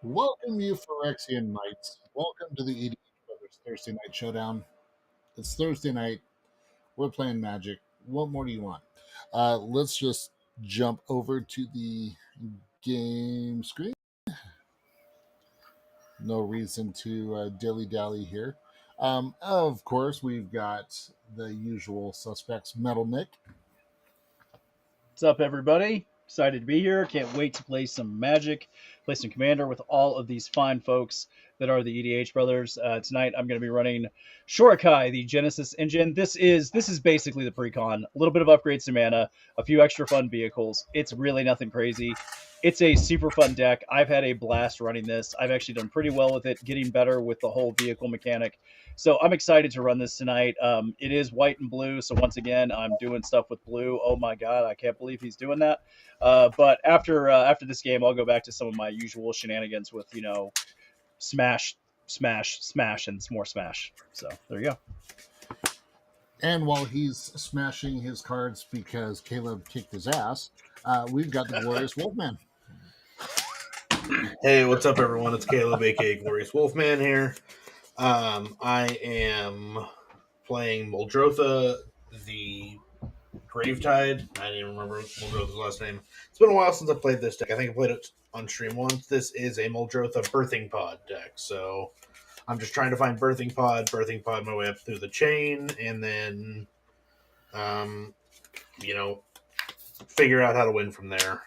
Welcome, you Phyrexian Knights. Welcome to the EDH Brothers Thursday Night Showdown. It's Thursday night. We're playing Magic. What more do you want? Let's just jump over to the game screen. No reason to dilly-dally here. Of course, we've got the usual suspects, Metal Nick. What's up, everybody? Excited to be here. Can't wait to play some Magic, play some Commander with all of these fine folks that are the EDH Brothers. Tonight, I'm going to be running Shorikai, the Genesis engine. This is basically the precon. A little bit of upgrades to mana, a few extra fun vehicles. It's really nothing crazy. It's a super fun deck. I've had a blast running this. I've actually done pretty well with it, getting better with the whole vehicle mechanic. So I'm excited to run this tonight. It is white and blue, so once again, I'm doing stuff with blue. Oh my god, I can't believe he's doing that. But after this game, I'll go back to some of my usual shenanigans with smash, smash, smash, and more smash. So there you go. And while he's smashing his cards because Caleb kicked his ass, we've got the Glorious Wolfman. Hey, what's up, everyone? It's Caleb, aka Glorious Wolfman here. I am playing Muldrotha, the Gravetide. I didn't even remember Muldrotha's last name. It's been a while since I played this deck. I think I played it on stream once. This is a Muldrotha Birthing Pod deck, so I'm just trying to find Birthing Pod my way up through the chain, and then, figure out how to win from there.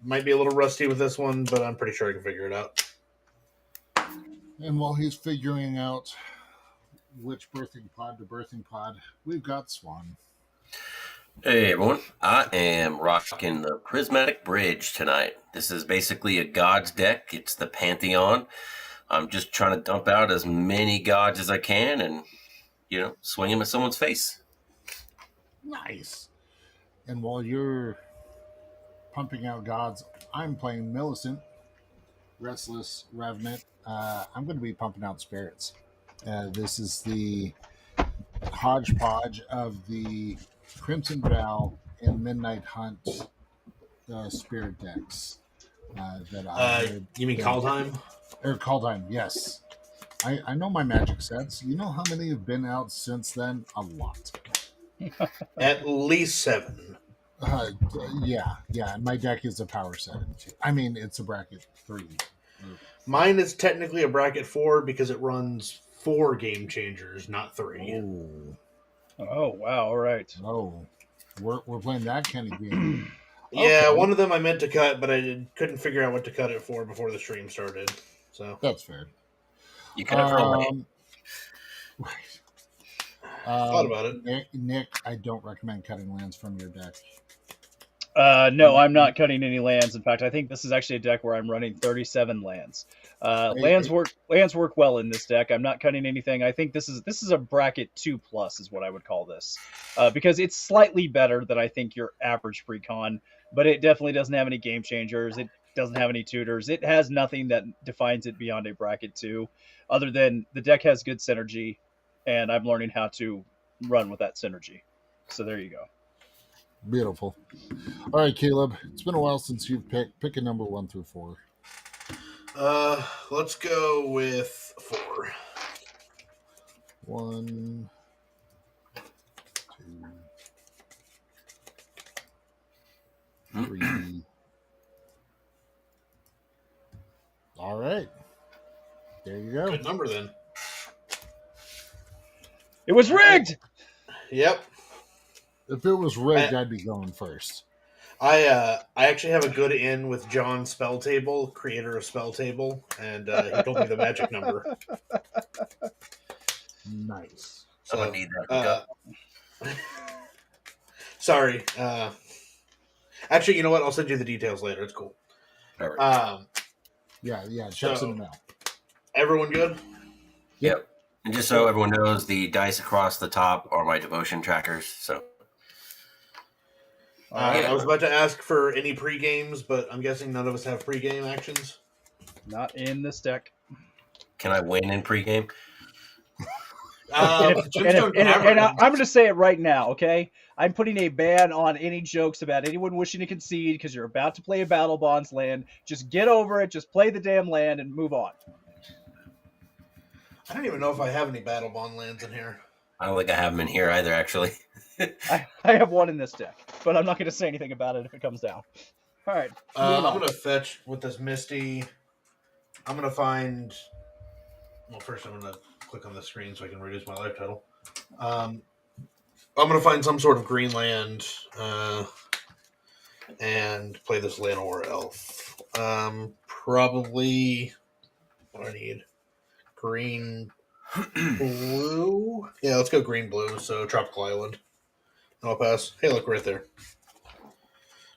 Might be a little rusty with this one, but I'm pretty sure I can figure it out. And while he's figuring out which birthing pod to birthing pod, we've got Swan. Hey everyone, I am rocking the Prismatic Bridge tonight. This is basically a gods deck. It's the Pantheon. I'm just trying to dump out as many gods as I can and, swing them at someone's face. Nice. And while you're pumping out gods, I'm playing Millicent, Restless Revenant. I'm going to be pumping out spirits. This is the hodgepodge of the Crimson Vow and Midnight Hunt spirit decks. You mean Kaldheim? Or Kaldheim, yes. I know my Magic sets. You know how many have been out since then? A lot. At least 7. Yeah. And my deck is a power 7. I mean, it's a bracket 3. Mine is technically a bracket 4 because it runs 4 game changers, not 3. Oh wow! All right. Oh, we're playing that kind of game. Yeah, okay. One of them I meant to cut, but I couldn't figure out what to cut it for before the stream started. So that's fair. You cut it for a land. Right. Thought about it. Nick, I don't recommend cutting lands from your deck. No, I'm not cutting any lands. In fact, I think this is actually a deck where I'm running 37 lands. Lands work well in this deck. I'm not cutting anything. I think this is a bracket 2+ is what I would call this, because it's slightly better than I think your average precon, but it definitely doesn't have any game changers. It doesn't have any tutors. It has nothing that defines it beyond a bracket 2, other than the deck has good synergy, and I'm learning how to run with that synergy. So there you go. Beautiful. All right, Caleb. It's been a while since you've pick a number 1 through 4. Let's go with 4. 1, 2, 3. All right. There you go. Good number then. It was rigged. Yep. If it was rigged, I'd be going first. I actually have a good in with John Spelltable, creator of Spelltable, and he told me the magic number. Nice. So I need that. Sorry. Actually, you know what? I'll send you the details later. It's cool. All right. Yeah. Check in the mail. Everyone good? Yep. And just so everyone knows, the dice across the top are my devotion trackers. So. I was about to ask for any pre-games, but I'm guessing none of us have pre-game actions. Not in this deck. Can I win in pre-game? I'm going to say it right now, okay? I'm putting a ban on any jokes about anyone wishing to concede because you're about to play a Battle Bonds land. Just get over it. Just play the damn land and move on. I don't even know if I have any Battle Bond lands in here. I don't think I have them in here either, actually. I have one in this deck, but I'm not going to say anything about it if it comes down. All right. I'm going to fetch with this Misty. I'm going to find... Well, first I'm going to click on the screen so I can reduce my life total. I'm going to find some sort of green land and play this Llanowar Elf. Probably... What do I need? Green... blue? Yeah, let's go green-blue, so Tropical Island. And I'll pass. Hey, look, right there.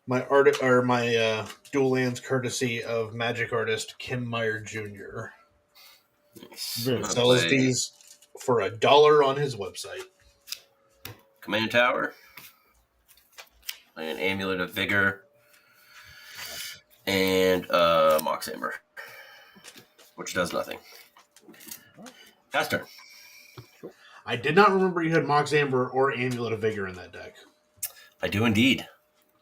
My dual lands courtesy of magic artist Kim Meyer Jr. Very Sells these for $1 on his website. Command Tower. An Amulet of Vigor. And Mox Amber. Which does nothing. Pass turn. I did not remember you had Mox Amber or Amulet of Vigor in that deck. I do indeed.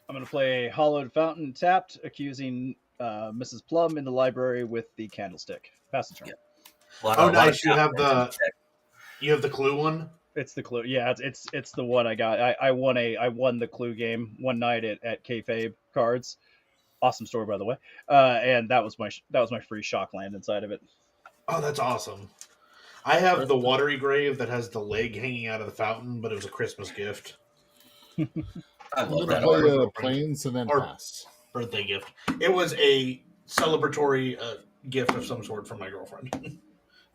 I'm going to play Hollowed Fountain tapped, accusing Mrs. Plum in the library with the candlestick. Pass the turn. Yep. Oh, nice! You have the Clue one. It's the Clue. Yeah, it's the one I got. I won the Clue game one night at Kayfabe Cards. Awesome story, by the way. And that was my free shock land inside of it. Oh, that's awesome. I have the Watery Grave that has the leg hanging out of the fountain, but it was a Christmas gift. I love that. Play Plains and then pass. Birthday gift. It was a celebratory gift of some sort from my girlfriend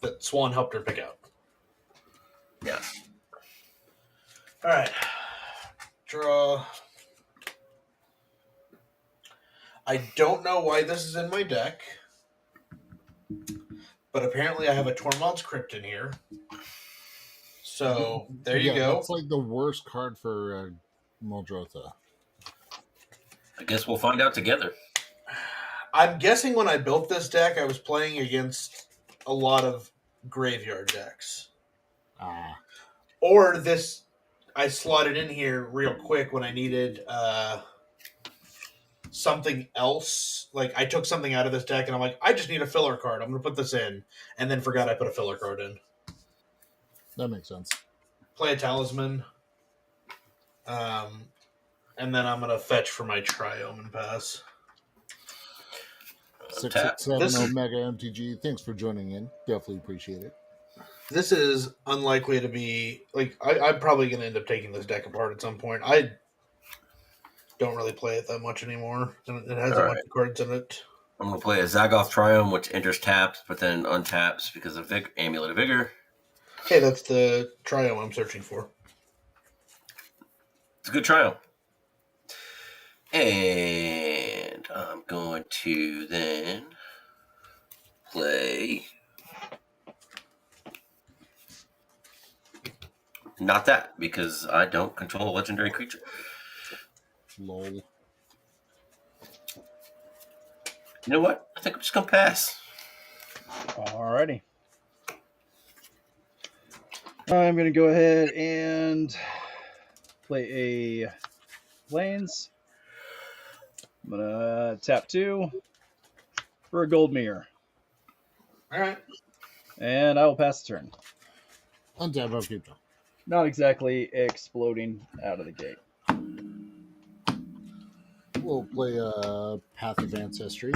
that Swan helped her pick out. Yeah. All right. Draw. I don't know why this is in my deck, but apparently I have a Tormod's Crypt in here. So there you go. That's like the worst card for Muldrotha. I guess we'll find out together. I'm guessing when I built this deck, I was playing against a lot of graveyard decks. Or this, I slotted in here real quick when I needed something else. Like, I took something out of this deck, and I'm like, I just need a filler card. I'm going to put this in. And then forgot I put a filler card in. That makes sense. Play a Talisman. And then I'm going to fetch for my Triome and pass. 667 Omega MTG. Thanks for joining in. Definitely appreciate it. This is unlikely to be... Like, I'm probably going to end up taking this deck apart at some point. I don't really play it that much anymore. It has a bunch of cards in it. I'm going to play a Zagoth Triumph, which enters tapped, but then untaps because of Amulet of Vigor. Hey, that's the Triumph I'm searching for. It's a good Triumph. And I'm going to then play... Not that, because I don't control a legendary creature. Lol. You know what? I think I'm just going to pass. Alrighty. I'm going to go ahead and play a Plains. I'm going to tap 2 for a Gold Mirror. All right. And I will pass the turn. Untap of keep. Not exactly exploding out of the gate. We'll play Path of Ancestry.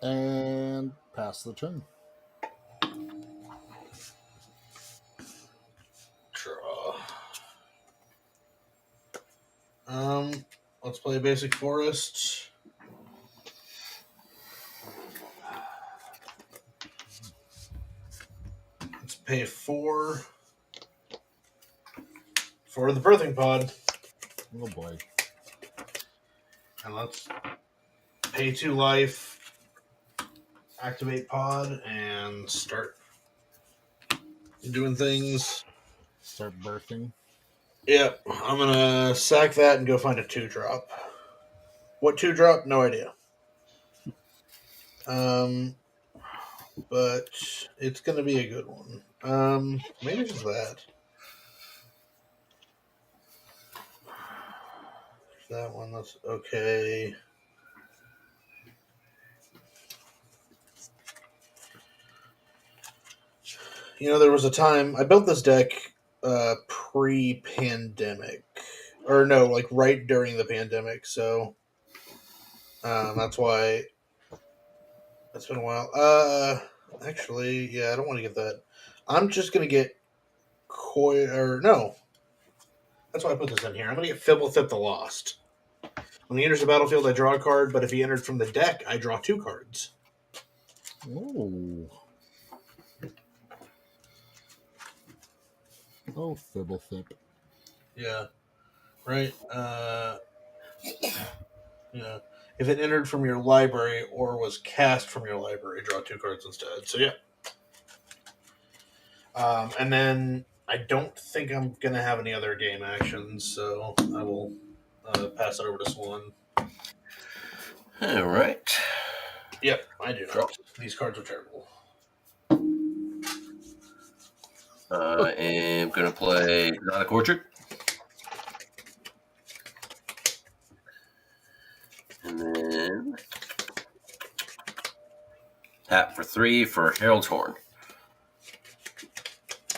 And pass the turn. Draw. Let's play a basic forest. Let's pay 4 for the birthing pod. Oh boy. And let's pay 2 life, activate pod, and start doing things. Start birthing. Yep, I'm gonna sack that and go find a 2-drop. What 2-drop? No idea. But it's gonna be a good one. Maybe just that. That one, that's okay. There was a time I built this deck pre-pandemic, or no, like right during the pandemic. So that's why it's been a while. Actually, yeah, I don't want to get that. I'm just gonna get Koi, or no. That's why I put this in here. I'm gonna get Fibblethip the Lost. When he enters the battlefield, I draw a card, but if he entered from the deck, I draw 2 cards. Oh. Oh, Fibblethip. Yeah. Right. Yeah. If it entered from your library or was cast from your library, draw 2 cards instead. So yeah. And then I don't think I'm gonna have any other game actions, so I will pass it over to Swan. All right. Yep, I do not. These cards are terrible. I am going to play Exotic Orchard. And then tap for 3 for Herald's Horn.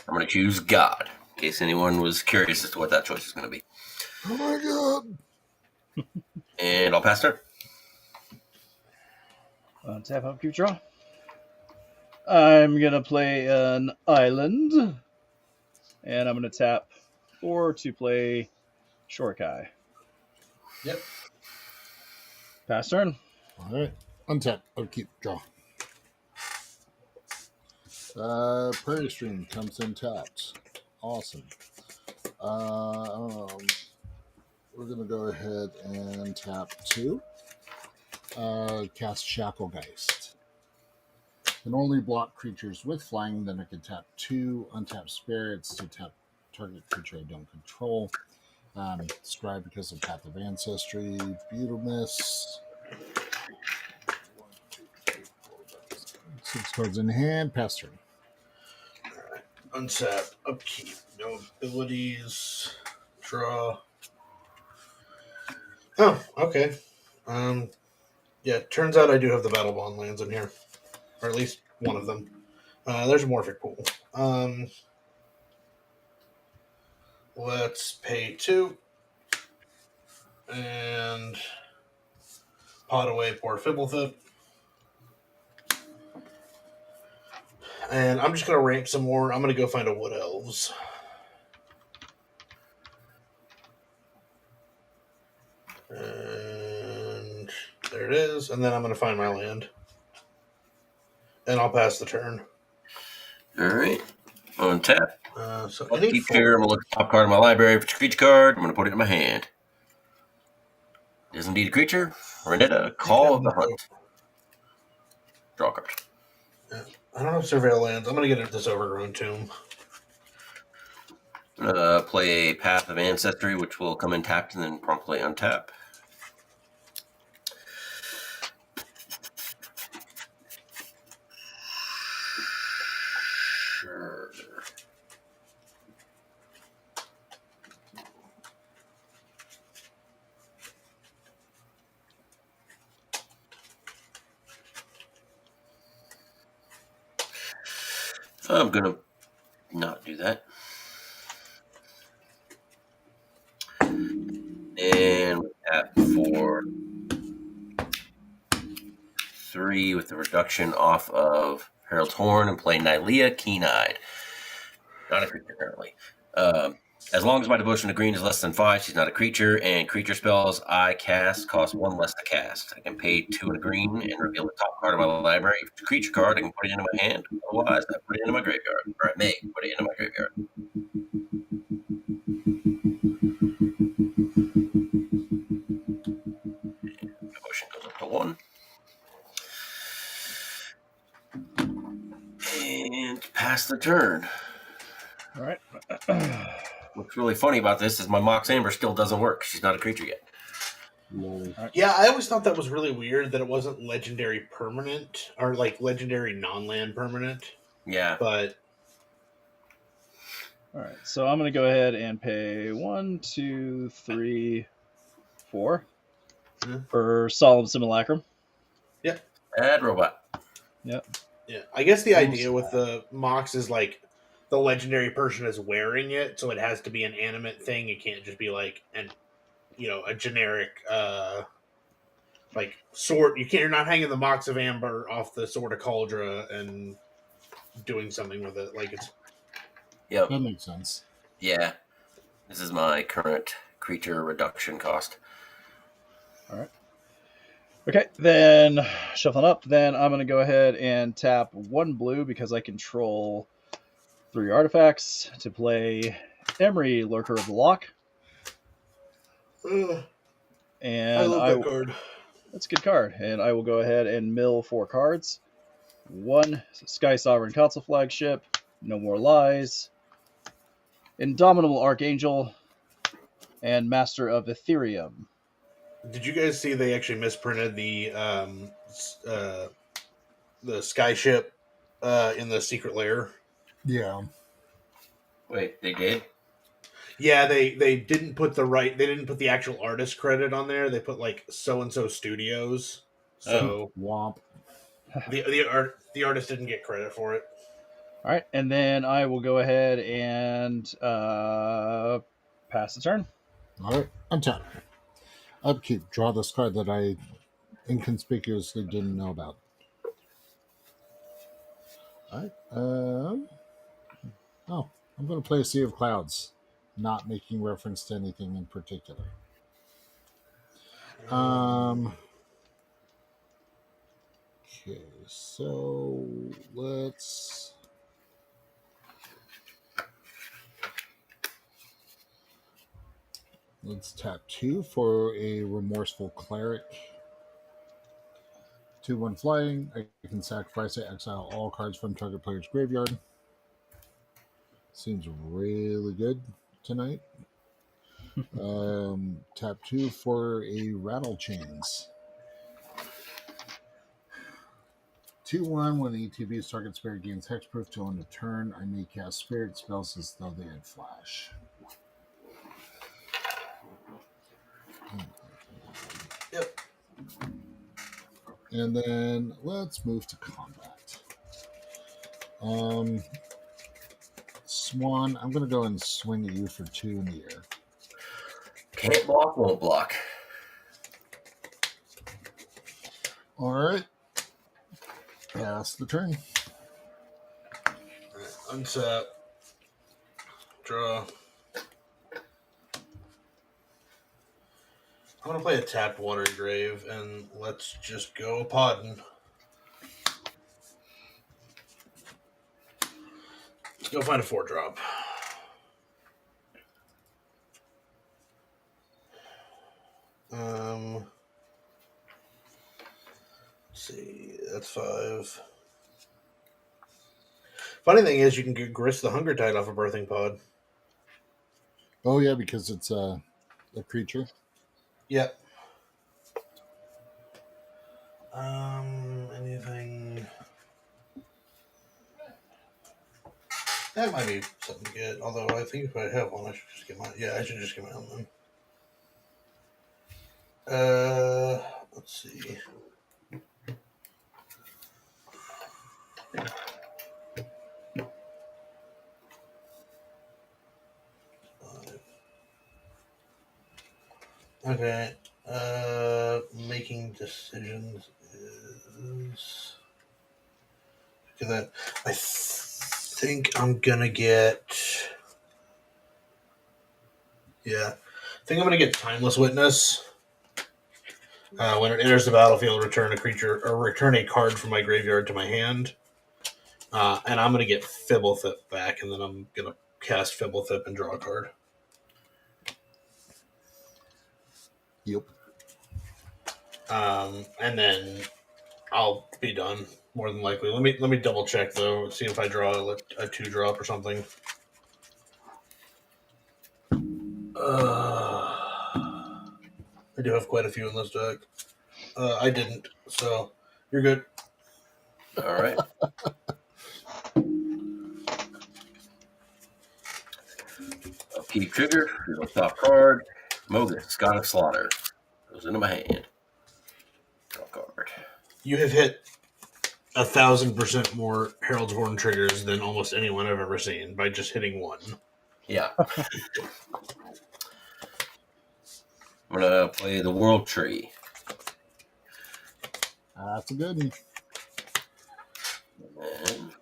I'm going to choose God, in case anyone was curious as to what that choice is going to be. Oh my god. And I'll pass turn. Tap up, keep draw. I'm going to play an island. And I'm going to tap 4 to play Shorkai. Yep. Pass turn. All right. Untap. Upkeep. Draw. Prairie Stream comes in tapped. Awesome. We're going to go ahead and tap 2. Cast Shacklegeist. Can only block creatures with flying, then I can tap 2 untapped spirits to tap target creature I don't control. Scribe because of Path of Ancestry. Beetlemas. 6 cards in hand. Pass turn. Alright. Untap. Upkeep. No abilities. Draw. Oh, okay. Yeah, turns out I do have the Battle Bond lands in here. Or at least one of them. There's a Morphic Pool. Let's pay 2. And pot away poor Fibblethip. And I'm just going to ramp some more. I'm going to go find a Wood Elves. And there it is. And then I'm going to find my land. And I'll pass the turn. All right. On tap. So I'll any keep here. I'm going to look at the top card of my library for creature card. I'm going to put it in my hand. It is indeed a creature. Renetta, Call of the Hunt. Draw a card. I don't have Surveil lands. I'm going to get this Overgrown Tomb. I'm going to play a Path of Ancestry, which will come in tapped and then promptly untap. Sure. I'm going to not do that. And tap for 3 with the reduction off of Herald's Horn and play Nylea Keen-Eyed. Not a creature currently. As long as my devotion to green is less than 5, she's not a creature, and creature spells I cast cost 1 less to cast. I can pay 2 and a green and reveal the top card of my library. If it's a creature card, I can put it into my hand. Otherwise, I put it into my graveyard. Or I may put it into my graveyard. Devotion goes up to 1. And pass the turn. All right. What's really funny about this is my Mox Amber still doesn't work. She's not a creature yet. No. Yeah, I always thought that was really weird that it wasn't legendary permanent or like legendary non-land permanent. Yeah. But All right, so I'm going to go ahead and pay 1, 2, 3, 4 Yeah. for Solemn Simulacrum. Bad robot. Yep. Yeah, I guess the Almost idea with the Mox is like the legendary person is wearing it, so it has to be an animate thing. It can't just be like a generic like sword. You're not hanging the Mox of Amber off the Sword of Cauldra and doing something with it. Like it's Yep. That makes sense. Yeah. This is my current creature reduction cost. All right. Okay, then shuffling up. Then I'm going to go ahead and tap 1 blue because I control 3 artifacts to play Emery, Lurker of the Lock. I And love that card. that's a good card. And I will go ahead and mill 4 cards. 1 Sky Sovereign Council Flagship, No More Lies, Indomitable Archangel, and Master of Ethereum. Did you guys see they actually misprinted the skyship in the secret lair? Yeah. Wait, they did? Yeah, they didn't put the actual artist credit on there. They put like so and so studios. So Womp. the artist didn't get credit for it. All right, and then I will go ahead and pass the turn. All right. Untap. Upkeep. Draw this card that I inconspicuously didn't know about. All right. I'm going to play a Sea of Clouds, not making reference to anything in particular. Okay, so let's tap 2 for a Remorseful Cleric. 2/1 flying. I can sacrifice it, exile all cards from target player's graveyard. Seems really good tonight. Tap 2 for a Rattle Chains. 2/1 when the ETB's target spirit gains hexproof till end of turn, I may cast spirit spells as though they had flash. Yep. And then let's move to combat. Swan, I'm going to go and swing at you for 2 in the air. Can't block, won't block. All right. Pass the turn. Untap. Draw. I'm going to play a tapped Water Grave, and let's just go podding. Let's go find a 4-drop. Let's see, that's 5. Funny thing is, you can get Grist the Hunger Tide off a Birthing Pod. Oh, yeah, because it's a creature. Yep. Anything? That might be something to get. Although I think if I have one, I should just get my. Yeah, I should just get my own then. Let's see. Okay. Making decisions is. Look at that. I think I'm gonna get. Yeah. I think I'm gonna get Timeless Witness. When it enters the battlefield, return a creature or return a card from my graveyard to my hand. And I'm gonna get Fibblethip back, and then I'm gonna cast Fibblethip and draw a card. Yep. And then I'll be done more than likely. Let me double check though, see if I draw a 2-drop or something. I do have quite a few in this deck. I didn't, so you're good. All right. Keep trigger. Draw top card. Mogus, God of Slaughter. Goes into my hand. Draw card. You have hit 1,000% more Herald's Horn triggers than almost anyone I've ever seen by just hitting one. Yeah. I'm going to play the World Tree. That's a good one. And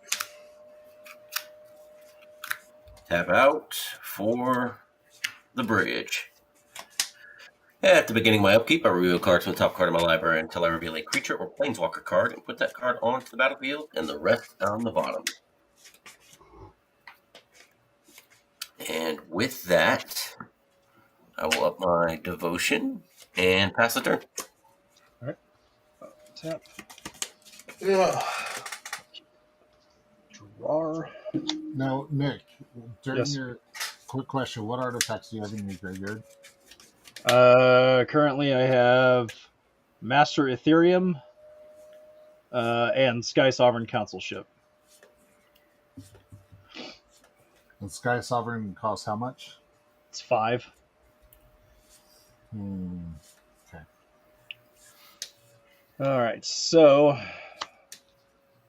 tap out for the bridge. At the beginning of my upkeep, I reveal cards from the top card of my library until I reveal a creature or planeswalker card and put that card onto the battlefield and the rest on the bottom. And with that, I will up my devotion and pass the turn. All right. Tap. Ugh. Draw. Now, Nick, during Yes. your quick question, what artifacts do you have in your graveyard? Currently, I have Master Ethereum and Sky Sovereign Councilship. And Sky Sovereign costs how much? It's 5. Okay. All right, so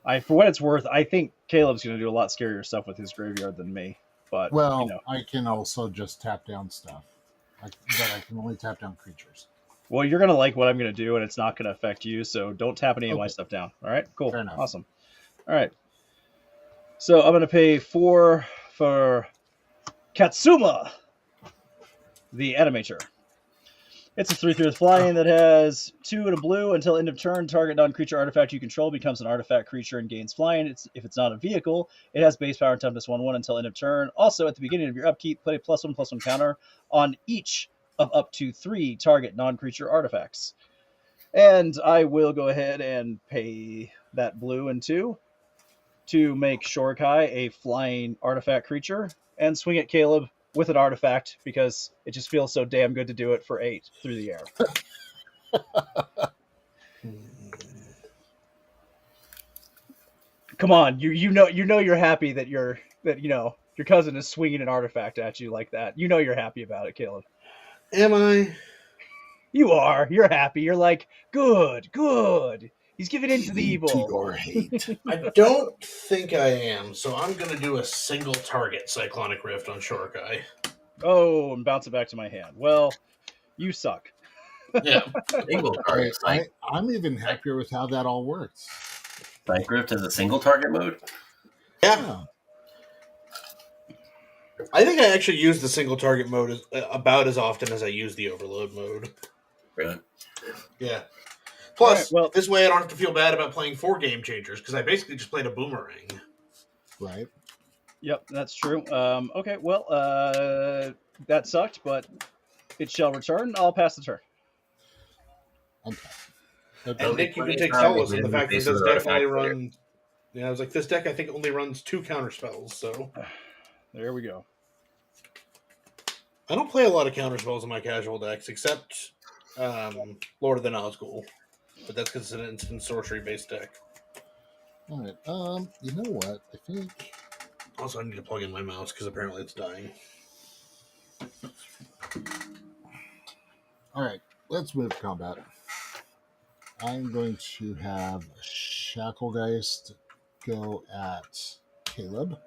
for what it's worth, I think Caleb's going to do a lot scarier stuff with his graveyard than me. But Well, you know. I can also just tap down stuff. But I can only tap down creatures. Well, you're going to like what I'm going to do, and it's not going to affect you, so don't tap any of my stuff down. All right? Cool. Fair enough. Awesome. All right. So I'm going to pay 4 for Katsuma, the Animator. It's a 3/3 with flying that has 2 and a blue. Until end of turn, target non-creature artifact you control becomes an artifact creature and gains flying. If it's not a vehicle, it has base power and toughness 1/1 until end of turn. Also, at the beginning of your upkeep, put a +1/+1 counter on each of up to 3 target non-creature artifacts. And I will go ahead and pay that blue and 2 to make Shorkai a flying artifact creature and swing at Caleb with an artifact because it just feels so damn good to do it for 8 through the air. Come on, you know you're happy that your cousin is swinging an artifact at you like that. You know you're happy about it, Caleb. Am I? You are. You're happy. You're like, good. He's giving in to the evil. Or hate. I don't think I am, so I'm going to do a single target Cyclonic Rift on Shorkai. Oh, and bounce it back to my hand. Well, you suck. Yeah. Single target. I'm even happier with how that all works. Cyclonic has a single target mode? Yeah. I think I actually use the single target mode about as often as I use the overload mode. Really? Yeah. Plus, Right, well, this way I don't have to feel bad about playing 4 game changers because I basically just played a boomerang. Right. Yep, that's true. Okay, well, that sucked, but it shall return. I'll pass the turn. Okay. And Nick, you can take solace in the fact that this deck only runs. Yeah, I was like, this deck I think only runs 2 counter spells, so There we go. I don't play a lot of counter spells in my casual decks except Lord of the Nazgul, but that's because it's an instant sorcery based deck. All right. You know what? I think. Also, I need to plug in my mouse because apparently it's dying. All right. Let's move to combat. I'm going to have Shacklegeist go at Caleb.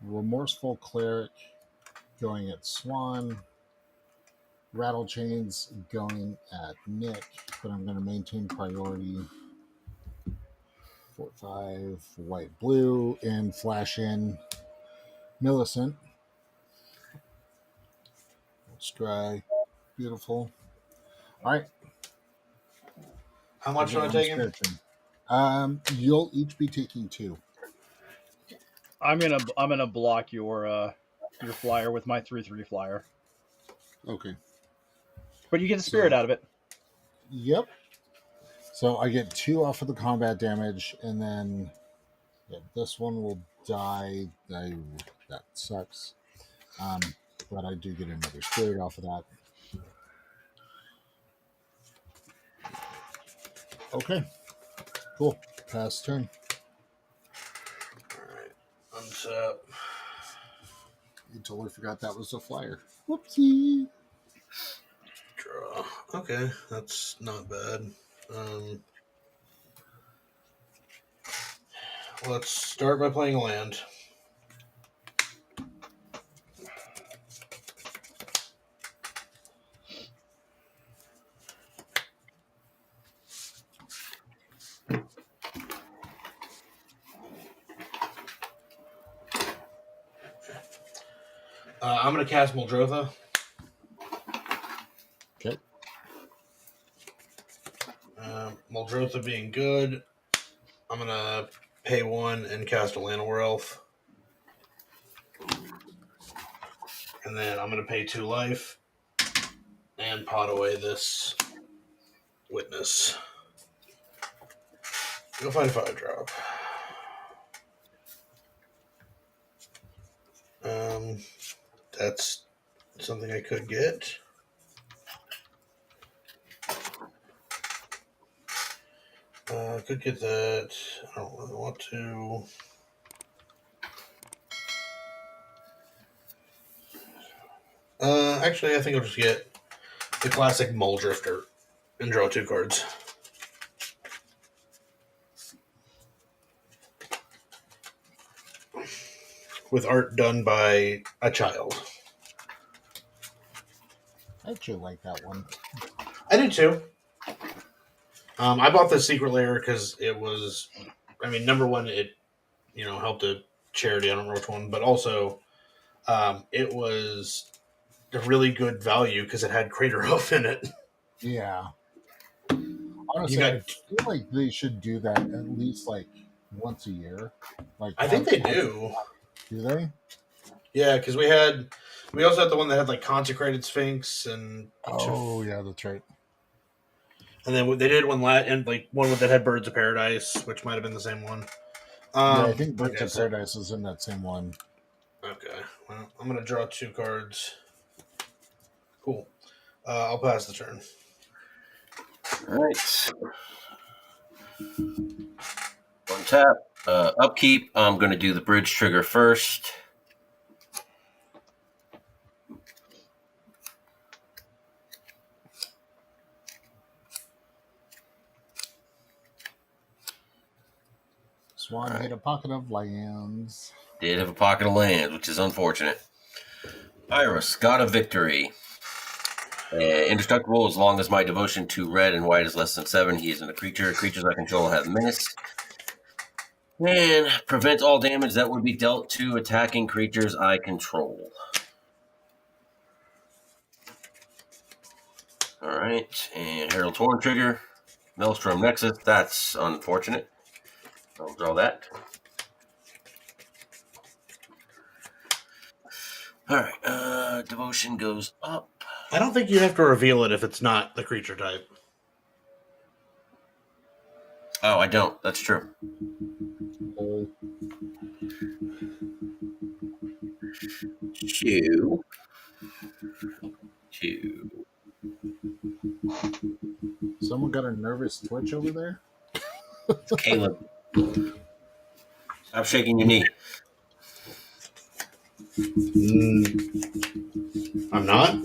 Remorseful Cleric going at Swan. Rattle Chains going at Nick, but I'm going to maintain priority. 4/5 white blue and flash in Millicent. Let's try. Beautiful. All right. How much am I taking? You'll each be taking 2. I'm gonna block your flyer with my 3/3 flyer, Okay. but you get the spirit out of it. Yep. So I get 2 off of the combat damage, and then this one will die. That sucks. But I do get another spirit off of that. Okay. Cool. Pass turn. Alright. Untap. totally forgot that was a flyer. Whoopsie. Draw. Okay, that's not bad. Let's start by playing a land. I'm going to cast Muldrotha. Okay. Muldrotha being good, I'm going to pay 1 and cast a Llanowar Elf. And then I'm going to pay 2 life and pot away this Witness. Go find a 5-drop. That's something I could get. I could get that. I don't really want to. Actually, I think I'll just get the classic Muldrifter and draw 2 cards. With art done by a child. I actually like that one. I did too. I bought the Secret Lair because it was, I mean, number one, it helped a charity. I don't know which one, but also it was a really good value because it had Crater Hoof in it. Yeah. Honestly, I feel like they should do that at least like once a year. Like I think they do. Do they? Yeah, because we also had the one that had like Consecrated Sphinx and yeah, that's right. And then they did one and like one that had Birds of Paradise, which might have been the same one. Yeah, I think Birds of Paradise is in that same one. Okay, well, I'm gonna draw 2 cards. Cool. I'll pass the turn. All right. One tap. Upkeep. I'm going to do the bridge trigger first. Swan hit a pocket of lands. Did have a pocket of lands, which is unfortunate. Iris, God of Victory. Indestructible as long as my devotion to red and white is less than 7. He isn't a creature. Creatures I control have menace. And prevent all damage that would be dealt to attacking creatures I control. All right, and Herald Torn trigger. Maelstrom Nexus, that's unfortunate. I'll draw that. All right, devotion goes up. I don't think you have to reveal it if it's not the creature type. Oh, I don't. That's true. Two. Someone got a nervous twitch over there? It's Caleb. Stop shaking your knee. I'm not?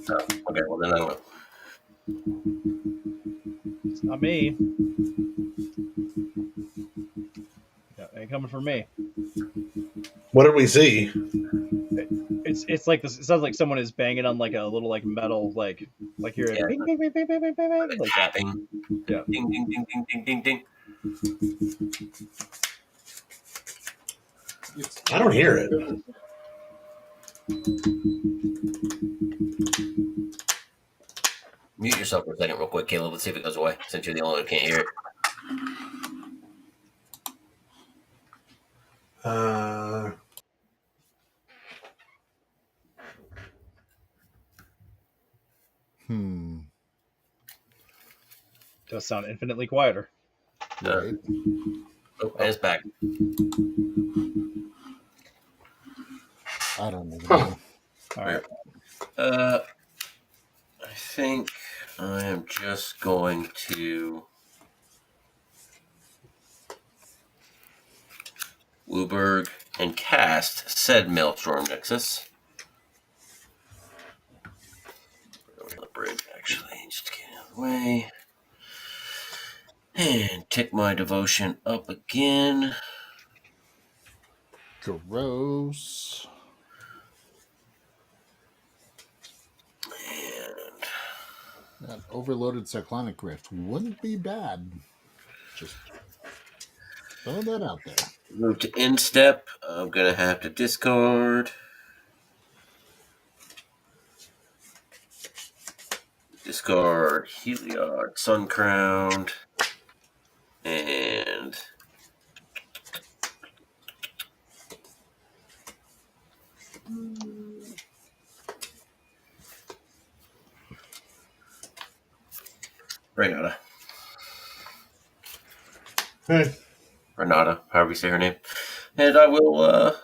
Oh, okay, well then I don't know. It's not me. Yeah, ain't coming for me. What did we see? It's like this. It sounds like someone is banging on like a little like metal like you're bing, bing, bing, bing, bing, bing, bing, bing, like tapping. Yeah. Ding ding ding ding ding ding ding. I don't hear it. Mute yourself for a second real quick, Caleb. Let's see if it goes away, since you're the only one who can't hear it. Does sound infinitely quieter. Right. Oh, and it's back. I don't know. All right. I think I am just going to Wooburg and cast said Maelstrom Nexus. Over to the bridge, actually, just get out of the way. And tick my devotion up again. Gross. And That overloaded cyclonic rift wouldn't be bad. Just throw that out there. move to end step. I'm going to have to discard. Discard Heliod, Sun Crowned, and Renata. Hey. Renata, however you say her name. And I will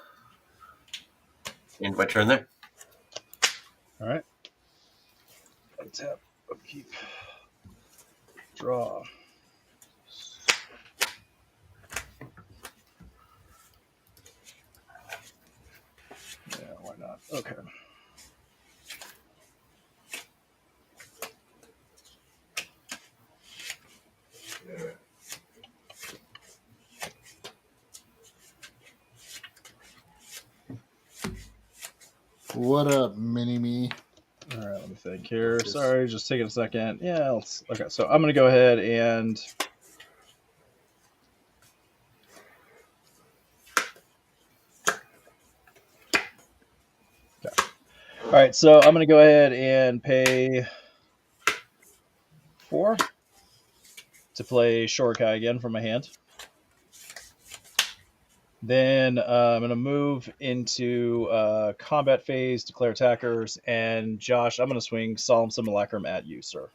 end my turn there. All right. Untap, upkeep, draw. Yeah, why not? Okay. What up, mini-me? All right, let me think here. Sorry, just taking a second. Yeah, okay. So I'm going to go ahead and all right, so I'm going to go ahead and pay 4 to play Shorkai again from my hand. Then I'm going to move into combat phase, declare attackers, and Josh, I'm going to swing Solemn Simulacrum at you, sir.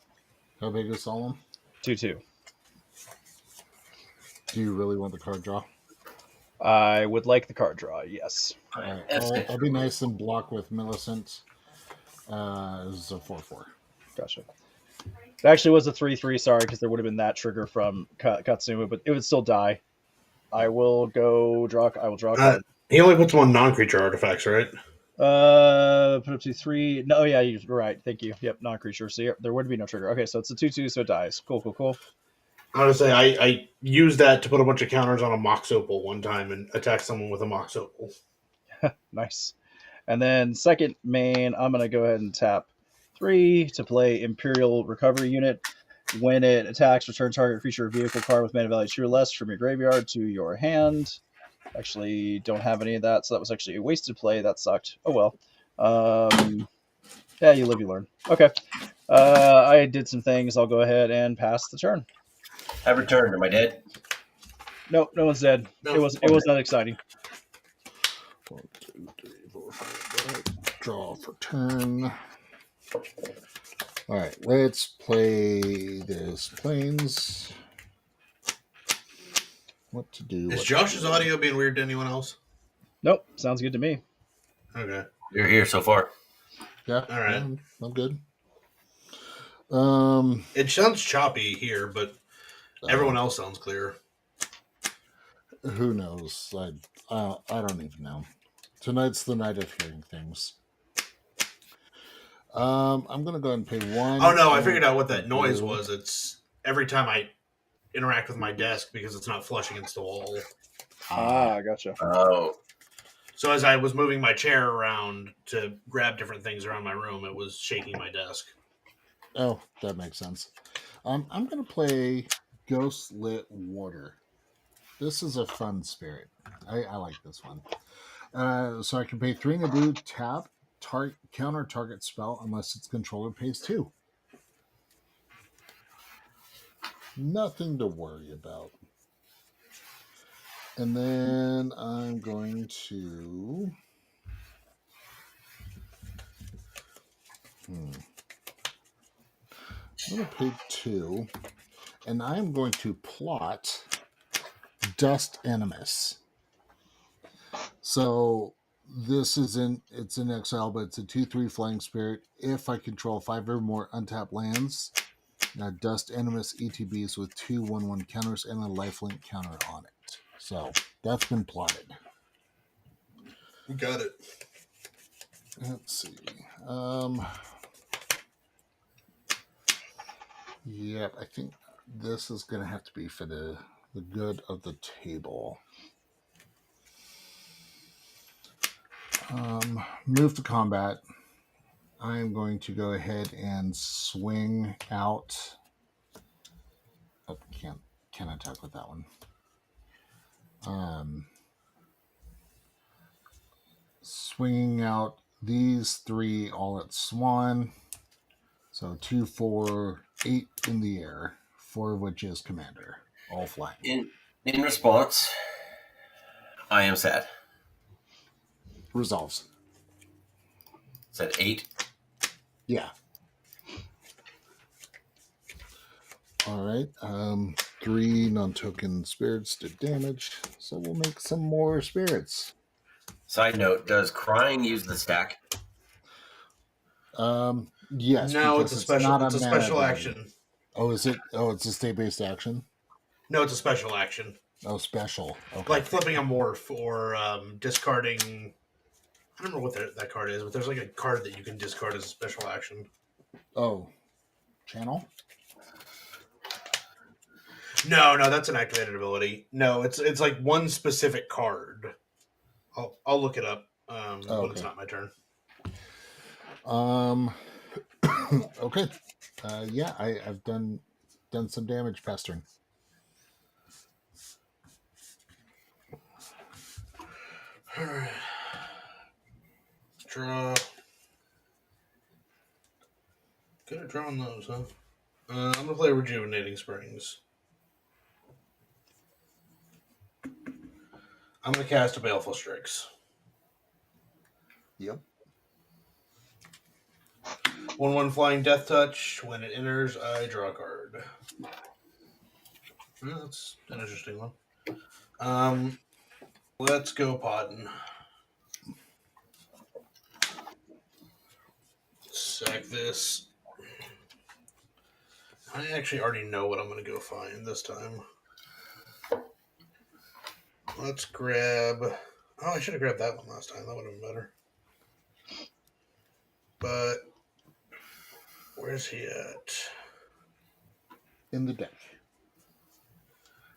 How big is Solemn? 2/2. Do you really want the card draw? I would like the card draw, yes. Right, I'll be nice and block with Millicent. This is a 4/4. Gotcha. It actually was a 3/3, sorry, because there would have been that trigger from Katsuma, but it would still die. I will go draw. I will draw a card. He only puts them on non-creature artifacts, right? Put up to 3. No, yeah, you're right. Thank you. Yep, non-creature. So there would be no trigger. Okay, so it's a 2/2, so it dies. Cool. I would say I used that to put a bunch of counters on a Mox Opal one time and attack someone with a Mox Opal. Nice. And then second main, I'm going to go ahead and tap 3 to play Imperial Recovery Unit. When it attacks, return target creature or vehicle card with mana value 2 or less from your graveyard to your hand. Actually, don't have any of that, so that was actually a wasted play. That sucked. Oh well. Yeah, you live, you learn. Okay. I did some things. I'll go ahead and pass the turn. I returned. Am I dead? No, no one's dead. No. It was not exciting. 1, 2, 3, 4, 5. Draw for turn. All right, let's play this Plains. What to do? Is Josh's audio being weird to anyone else? Nope, sounds good to me. Okay. You're here so far. Yeah. All right. I'm good. It sounds choppy here, but everyone else sounds clear. Who knows? I don't even know. Tonight's the night of hearing things. I'm gonna go ahead and pay 1. Oh no, I figured out what that noise was. It's every time I interact with my desk because it's not flush against the wall. Gotcha. Oh, So as I was moving my chair around to grab different things around my room, it was shaking my desk. Oh, that makes sense. I'm gonna play Ghost Lit Water. This is a fun spirit. I like this one. So I can pay 3 and a blue, tap, counter target spell unless its controller pays 2. Nothing to worry about. And then I'm going to... I'm going to pay 2. And I'm going to plot Dust Animus. So this it's in exile, but it's a 2/3 flying spirit. If I control 5 or more untapped lands, Dust Animus ETBs with 2 1/1 counters and a lifelink counter on it. So that's been plotted. Got it. Let's see. Yeah, I think this is going to have to be for the good of the table. Move to combat. I am going to go ahead and swing out. Oh, can't attack with that one. Swinging out these 3 all at swan. So 2, 4, 8 in the air, 4 of which is commander, all flying. In response, I am sad. Resolves. Said 8. Yeah. All right. 3 non-token spirits did damage, so we'll make some more spirits. Side note: does crying use the stack? Yes. No, it's a special. Not It's a special action. Oh, is it? Oh, it's a state-based action. No, it's a special action. Oh, special. Okay. Like flipping a morph or discarding. I don't remember what that card is, but there's like a card that you can discard as a special action. Oh, channel. No, that's an activated ability. No, it's like one specific card. I'll look it up when it's not my turn. Okay. Yeah, I've done some damage past turn. All right. Draw. Good at drawing those, huh? I'm gonna play Rejuvenating Springs. I'm gonna cast a Baleful Strix. Yep. 1/1 Flying Death Touch. When it enters, I draw a card. Well, that's an interesting one. Let's go Podden. Sack this. I actually already know what I'm going to go find this time. Let's grab... Oh, I should have grabbed that one last time. That would have been better. But... Where's he at? In the deck.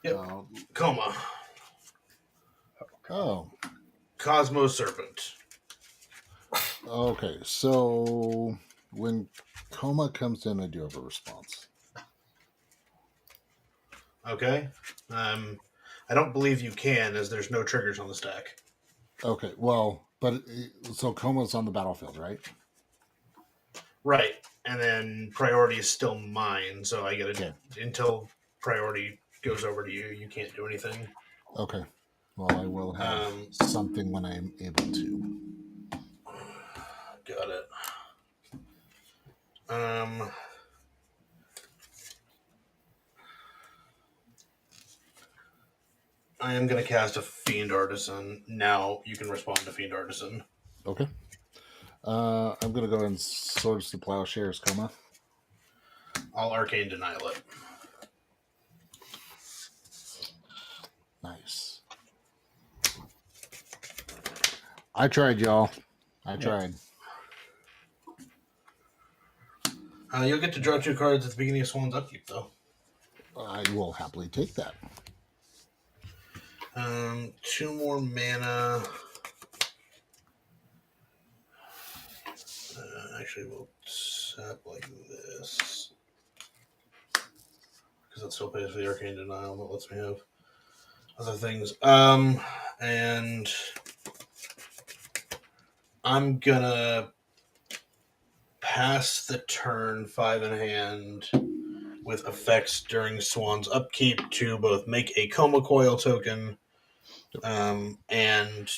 Yep. Coma. Oh. Cosmo Serpent. Okay, so when Coma comes in, I do have a response. Okay. I don't believe you can, as there's no triggers on the stack. Okay, well, but so Coma's on the battlefield, right? Right. And then priority is still mine, so I get it until priority goes over to you. You can't do anything. Okay. Well, I will have something when I'm able to. Got it. I am going to cast a Fiend Artisan. Now you can respond to Fiend Artisan. Okay. I'm going to go ahead and Swords to Plowshares Coma. I'll Arcane Denial it. Nice. I tried, y'all. I tried. You'll get to draw 2 cards at the beginning of Swan's upkeep, though. I will happily take that. 2 more mana. Actually, we'll tap like this. Because that still pays for the Arcane Denial. That lets me have other things. And I'm gonna pass the turn 5 in hand with effects during Swan's upkeep to both make a Coma Coil token and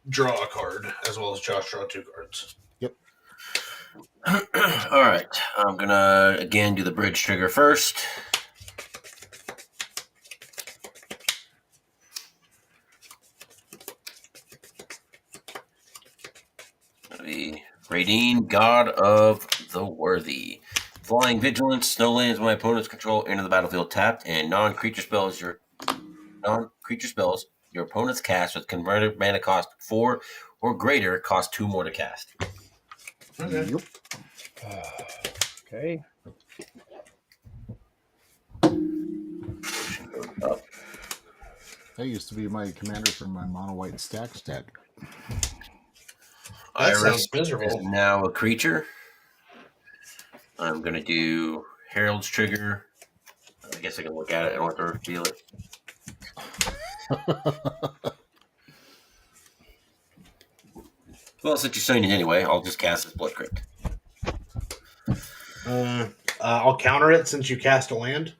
draw a card, as well as Josh draw 2 cards. Yep. All right. I'm going to, again, do the bridge trigger first. Radine, God of the Worthy. Flying Vigilance, snow lands when my opponent's control enter the battlefield tapped, and non-creature spells your opponent's cast with converted mana cost 4 or greater cost 2 more to cast. Okay. Yep. Okay. Up. That used to be my commander from my mono white stacks deck. That Iris sounds is miserable. now a creature. I'm going to do Herald's Trigger. I guess I can look at it. I don't have to reveal it. Well, since you're saying it anyway, I'll just cast this Blood Crypt. I'll counter it since you cast a land.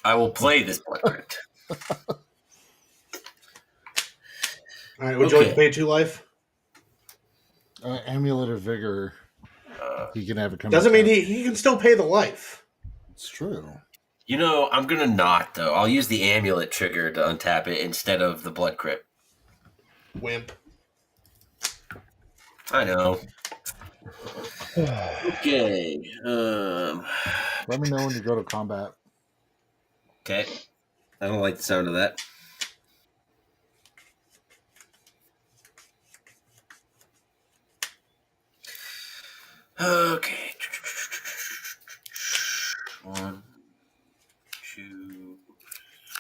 I will play this Blood Crypt. All right, would you like to pay 2 life? Amulet of Vigor. He can have it come. Doesn't mean he can still pay the life. It's true. You know, I'm going to not, though. I'll use the Amulet trigger to untap it instead of the Blood Crypt. Wimp. I know. Okay. Let me know when you go to combat. Okay. I don't like the sound of that. Okay. 1, 2,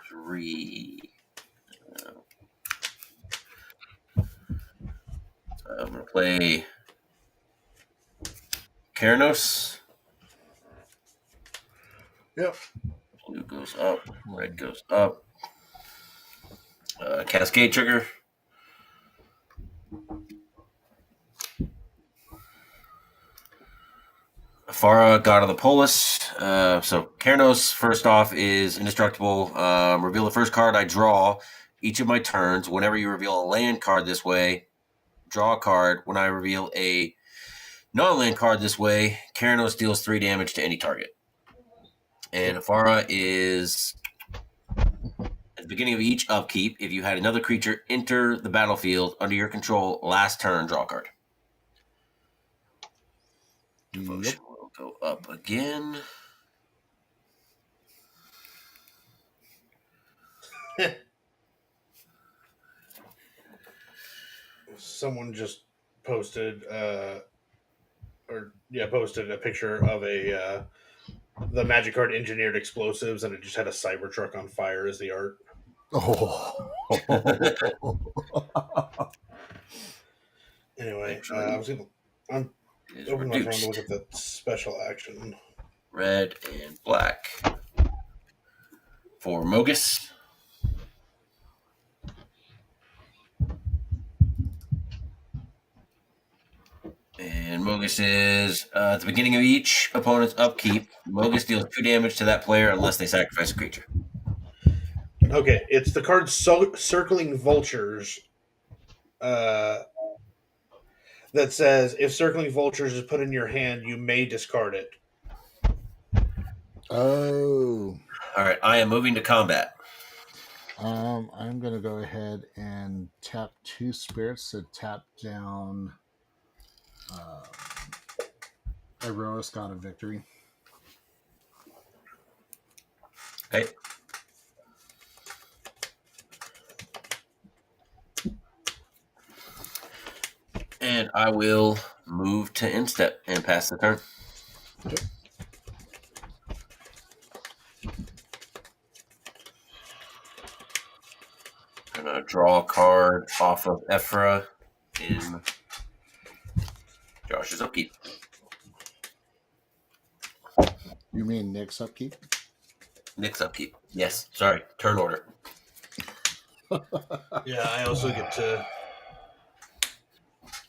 3. I'm going to play Keranos. Yep. Blue goes up. Red goes up. Cascade trigger. Afara, God of the Polis. So Keranos, first off, is indestructible. Reveal the first card I draw each of my turns. Whenever you reveal a land card this way, draw a card. When I reveal a non-land card this way, Keranos deals 3 damage to any target. And Afara is at the beginning of each upkeep. If you had another creature enter the battlefield under your control, last turn, draw a card. Devotion will go up again. Someone just posted posted a picture of the Magic card Engineered Explosives, and it just had a Cybertruck on fire as the art. Oh. Anyway, I'm opening my phone to look at the special action. Red and black for Mogus. And Mogus is at the beginning of each opponent's upkeep. Mogus deals 2 damage to that player unless they sacrifice a creature. Okay, it's the card Circling Vultures that says if Circling Vultures is put in your hand, you may discard it. Oh. All right, I am moving to combat. I'm going to go ahead and tap 2 spirits to tap down Iroas, God of Victory. Okay. And I will move to instep and pass the turn. Okay. I'm going to draw a card off of Ephra in Josh's upkeep. You mean Nick's upkeep? Nick's upkeep. Yes. Sorry. Turn order. Yeah, I also get to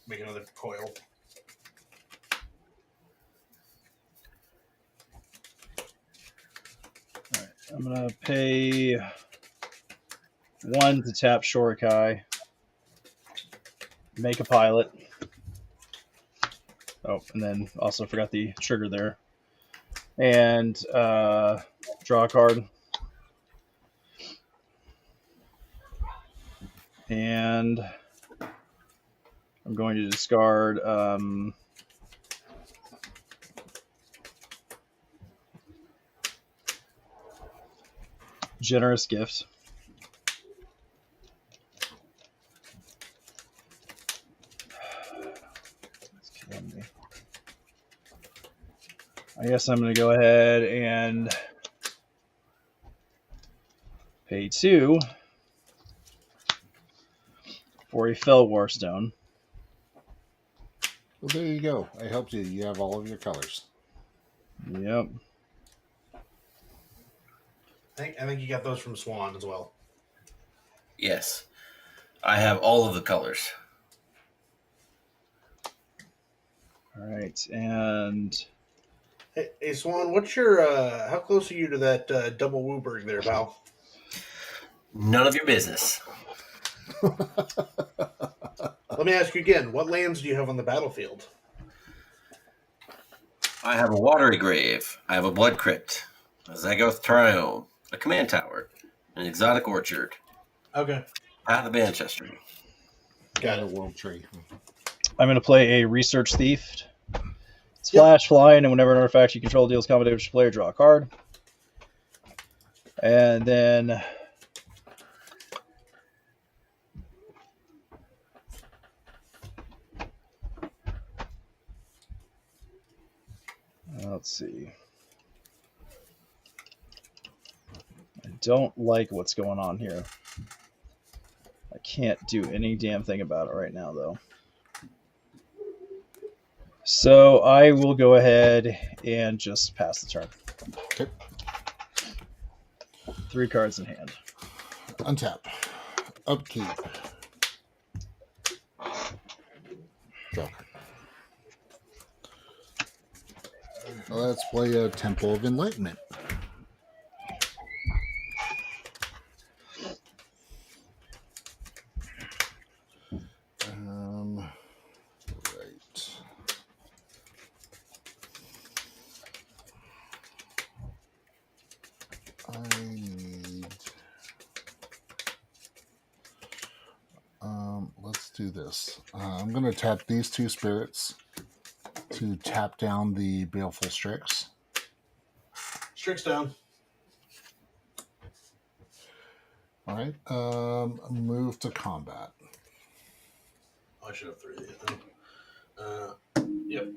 make another coil. All right. I'm going to pay 1 to tap Shorikai. Make a pilot. Oh, and then also forgot the trigger there. And draw a card. And I'm going to discard Generous Gift. guess I'm going to go ahead and pay 2 for a Fell Warstone. Well, there you go. I helped you. You have all of your colors. Yep. I think you got those from Swan as well. Yes. I have all of the colors. All right, and Hey, Swan, what's your how close are you to that double Wooburg there, pal? None of your business. Let me ask you again. What lands do you have on the battlefield? I have a Watery Grave. I have a Blood Crypt. A Zagoth Triome. A Command Tower. An Exotic Orchard. Okay. Path of Ancestry. Got a it. world tree. I'm going to play a Research Thief. It's flash, flying, and whenever an artifact you control deals combat damage to player, draw a card. And then let's see. I don't like what's going on here. I can't do any damn thing about it right now, though. So I will go ahead and just pass the turn. Okay. 3 cards in hand. Untap. Upkeep. Go. Let's play a Temple of Enlightenment. Right. I need. Let's do this. I'm going to tap these 2 spirits to tap down the Baleful Strix. Strix down. All right. Move to combat. Oh, I should have 3 of these. Yep.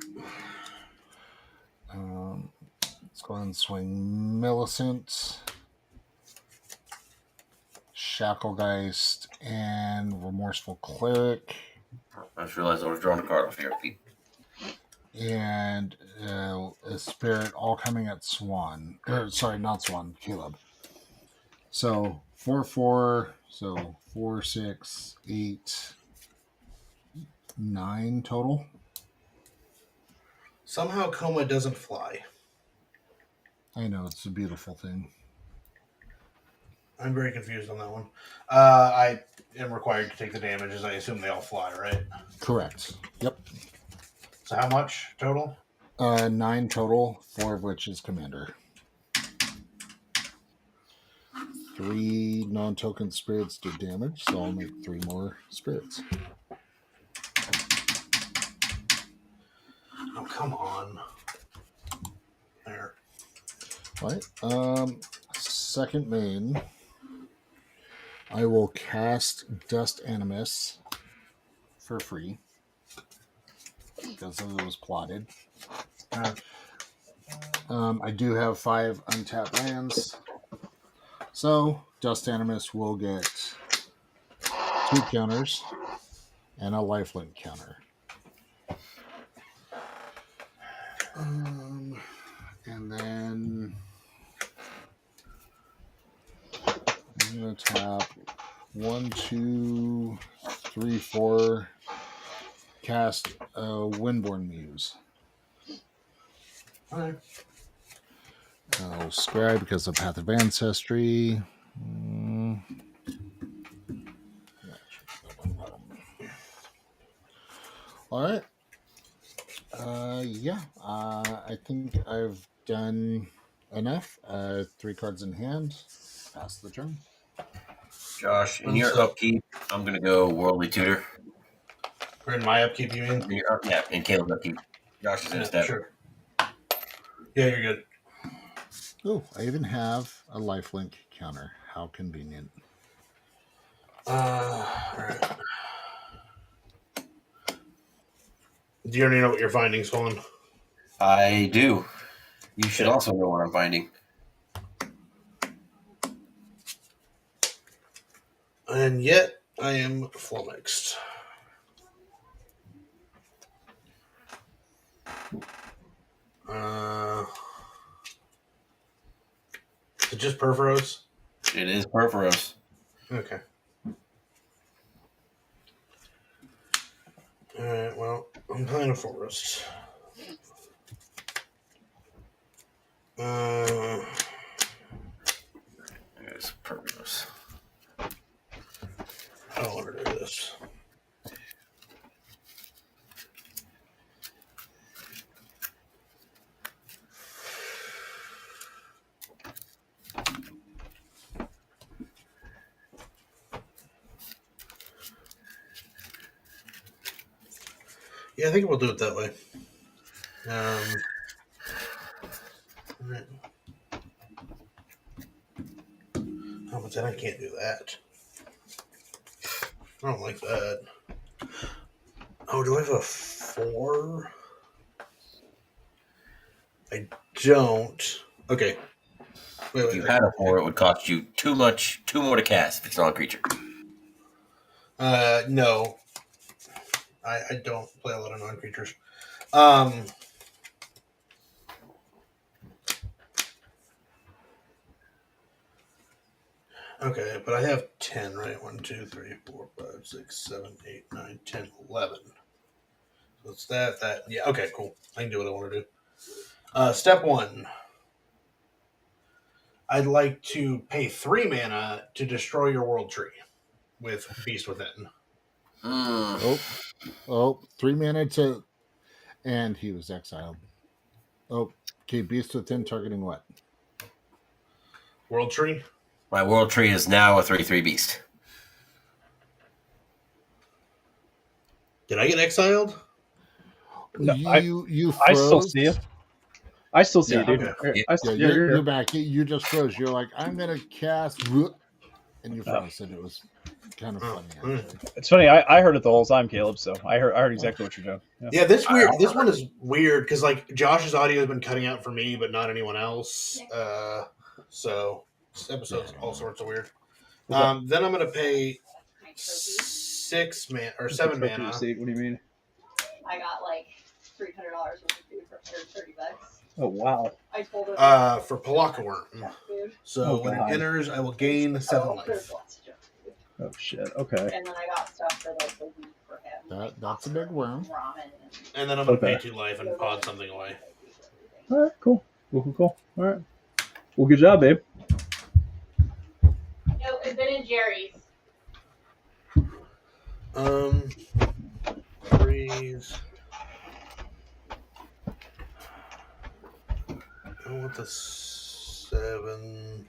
Let's go ahead and swing Millicent, Shacklegeist, and Remorseful Cleric. I just realized I was drawing a card off here, Pete. And a spirit all coming at Swan. Sorry, not Swan, Caleb. So 4/4. So 4, 6, 8, 9 total. Somehow Coma doesn't fly. I know, it's a beautiful thing. I'm very confused on that one. I am required to take the damage, as I assume they all fly, right? Correct. Yep. So how much total? 9 total, 4 of which is Commander. 3 non-token spirits do damage, so I'll make 3 more spirits. Oh, come on. There. All right. Second main, I will cast Dust Animus for free because it was plotted. I do have 5 untapped lands, so Dust Animus will get 2 counters and a lifelink counter. And then I'm going to tap 1, 2, 3, 4, cast Windborn Muse. All right. I'll scribe because of Path of Ancestry. All right. Yeah, I think I've done enough. 3 cards in hand. Pass the turn. Josh, in your upkeep, I'm going to go Worldly Tutor. Or in my upkeep, you mean? Yeah, in Caleb's upkeep. Josh is in step. Sure. Yeah, you're good. Oh, I even have a lifelink counter. How convenient. All right. Do you already know what you're finding, Swan? I do. You should also know what I'm finding. And yet, I am flummoxed. Is it just Perforos? It is Perforos. Okay. Alright, well, I'm playing a forest. It's Perforos. I don't want to do this. Yeah, I think we'll do it that way. Right. Oh, but then I can't do that. I don't like that. Oh, do I have a 4? I don't. Okay. Wait, If you had a 4, it would cost you 2 more to cast if it's non-creature. No. I don't play a lot of non-creatures. Okay, but I have 10, right? 1, 2, 3, 4, 5, 6, 7, 8, 9, 10, 11. So it's that. Yeah, okay, cool. I can do what I want to do. Step 1. I'd like to pay 3 mana to destroy your world tree with Beast Within. Oh, 3 mana to... And he was exiled. Oh, okay, Beast Within targeting what? World tree? My world tree is now a 3/3 beast. Did I get exiled? No, You froze. I still see you. I still see you, dude. Okay. You're back. You just froze. You're like, I'm gonna cast, and you froze. And it was kind of funny. Actually. It's funny. I heard it the whole time, Caleb. So I heard exactly what you're doing. Yeah, this one is weird because like Josh's audio has been cutting out for me, but not anyone else. So this episode's all sorts of weird. Then I'm gonna pay 6 mana or 7 mana. What do you mean? I got like $300 worth of food for $30. Oh wow! I told her For Palaka Worm. So when it enters, I will gain 7 life. Oh shit! Okay. And then I got stuff for like the week for him. That's a big worm. Ramen And then I'm gonna pay 2 life and pod something away. All right, cool. All right. Well, good job, babe. No, it's been in Jerry's. Freeze. I want the 7.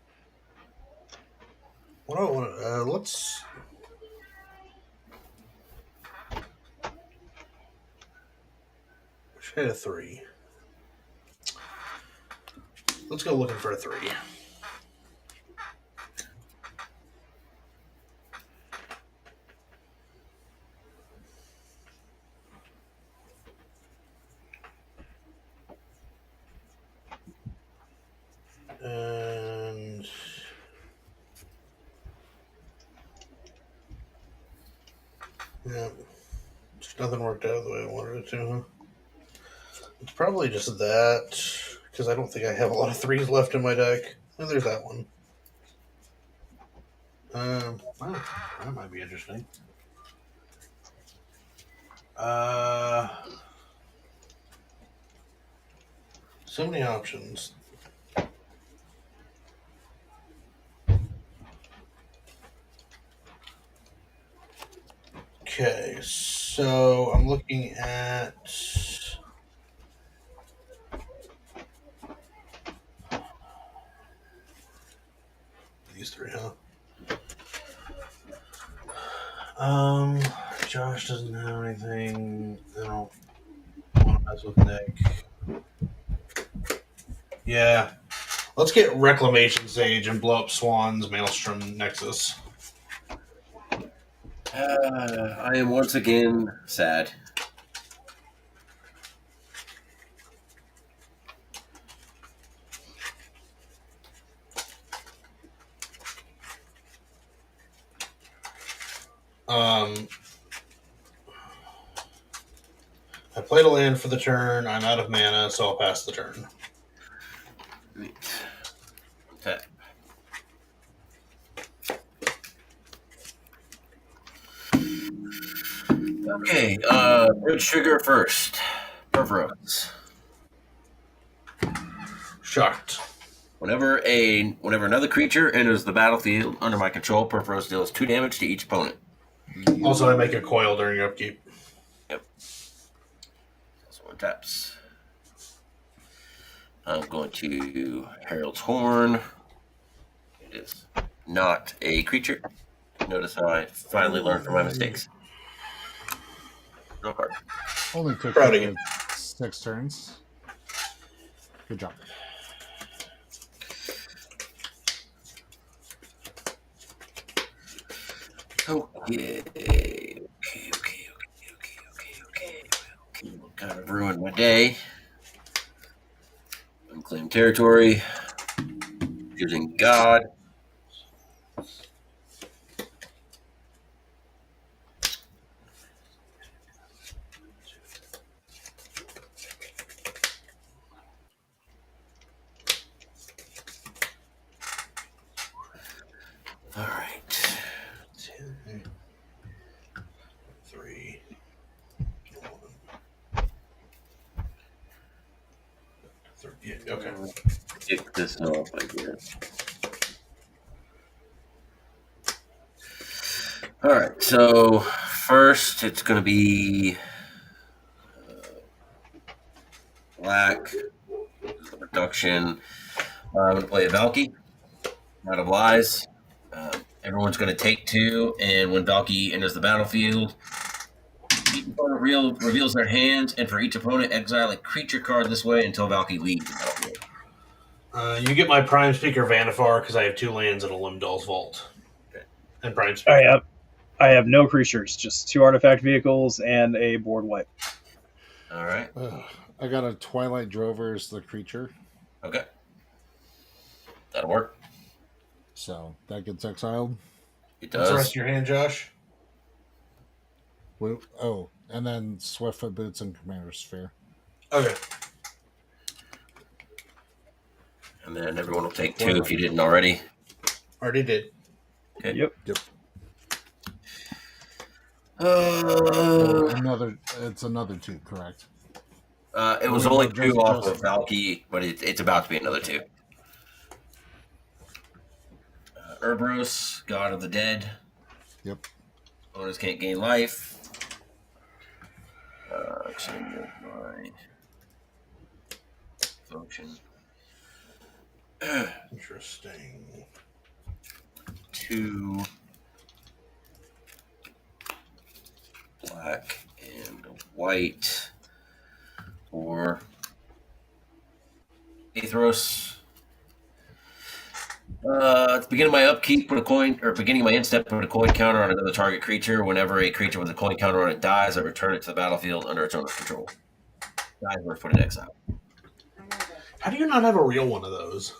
What do I want? Let's. Should have a 3. Let's go looking for a 3. And yeah, just nothing worked out the way I wanted it to, huh? It's probably just that, because I don't think I have a lot of 3s left in my deck. Oh, there's that one. Wow, that might be interesting. So many options. Okay, so I'm looking at these 3, huh? Josh doesn't have anything. I don't want to mess with Nick. Yeah. Let's get Reclamation Sage and blow up Swan's Maelstrom Nexus. I am once again sad. I played a land for the turn. I'm out of mana, so I'll pass the turn. Right. Tap. Okay, Bridge Trigger first. Perforos. Shocked. Whenever another creature enters the battlefield under my control, Perforos deals 2 damage to each opponent. Also, I make a coil during upkeep. Yep. So 1 taps. I'm going to Herald's Horn. It is not a creature. Notice how I finally learned from my mistakes. No card. Only took Proud of you. 6 turns. Good job. Okay. Kind of ruined my day. Unclaimed territory. Using God. All right. 2, 3, 1. Yeah, okay. Pick this off, I guess. All right. So first, it's going to be black. Reduction. I'm going to play a Valky. Out of Lies. Everyone's going to take 2, and when Valky enters the battlefield, each opponent reveals their hand, and for each opponent, exile a creature card this way until Valky leaves the battlefield. You get my Prime Speaker Vanifar because I have 2 lands in a Limdol's Vault. Okay. And Prime Speaker. I have no creatures, just 2 artifact vehicles and a board wipe. All right. I got a Twilight Drover as the creature, Okay. That'll work. so that gets exiled. It What's the rest does. of your hand, Josh? Oh, and then Swiftfoot Boots and Commander's Sphere. Okay. And then everyone will take 2 if you didn't already. Already did. Okay. Yep. It's another 2, correct? It was only 2 off of Valky, but it's about to be another 2. Urboros, God of the Dead. Yep. Owners can't gain life. Change my function. Interesting. 2 black and white for Aethros. At the beginning of my upkeep, put a coin, or beginning of my end step, put a coin counter on another target creature. Whenever a creature with a coin counter on it dies, I return it to the battlefield under its owner's control. Dies worth put in exile. How do you not have a real one of those?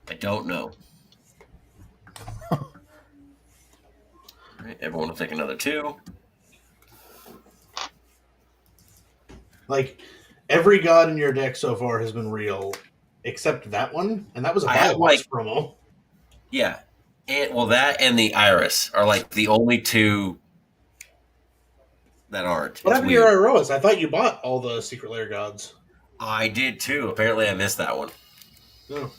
I don't know. All right, everyone will take another 2. Like, every god in your deck so far has been real, except that one, and that was a I have, Biobox promo. Yeah. And that and the Iris are like the only 2 that aren't. What It's happened to your weird. Iroas? I thought you bought all the Secret Lair gods. I did too. Apparently I missed that one. No.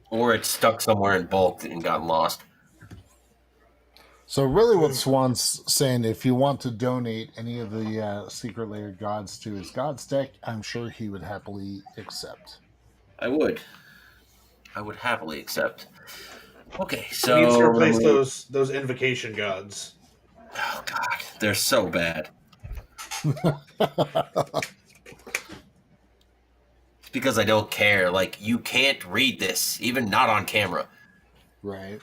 Or it's stuck somewhere in bulk and got lost. So really what Swan's saying, if you want to donate any of the Secret Lair gods to his gods deck, I'm sure he would happily accept. I would happily accept. Okay, He needs to so replace those invocation gods. oh god, they're so bad. It's because I don't care. Like, you can't read this, even not on camera. Right.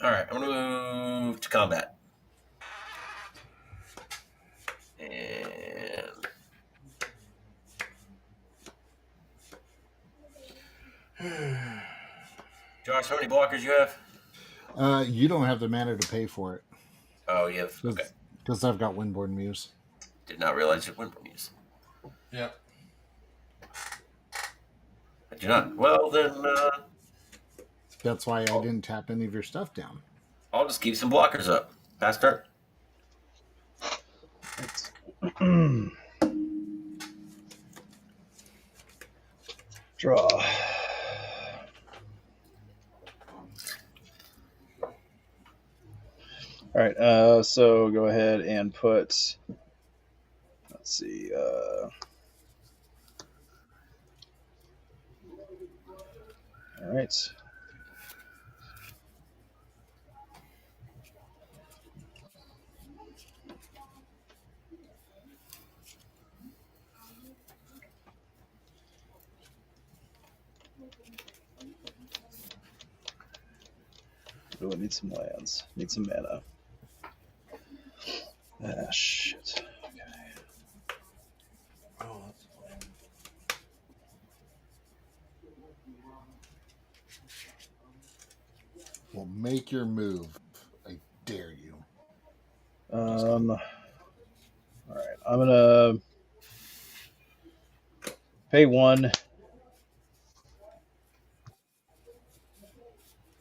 All right, I'm gonna move to combat. And Josh, how many blockers you have? You don't have the mana to pay for it. Oh, you have. Okay. Because I've got Windborn Muse. Did not realize you went Muse. Yeah. But you're not. Well, then That's why I didn't tap any of your stuff down. I'll just keep some blockers up. Fast turn. Draw. All right, so go ahead and put, let's see, all right. Oh, I need some lands. Need some mana. Ah, shit. Okay. Oh, that's fine. Well, make your move. I dare you. All right, I'm gonna pay 1.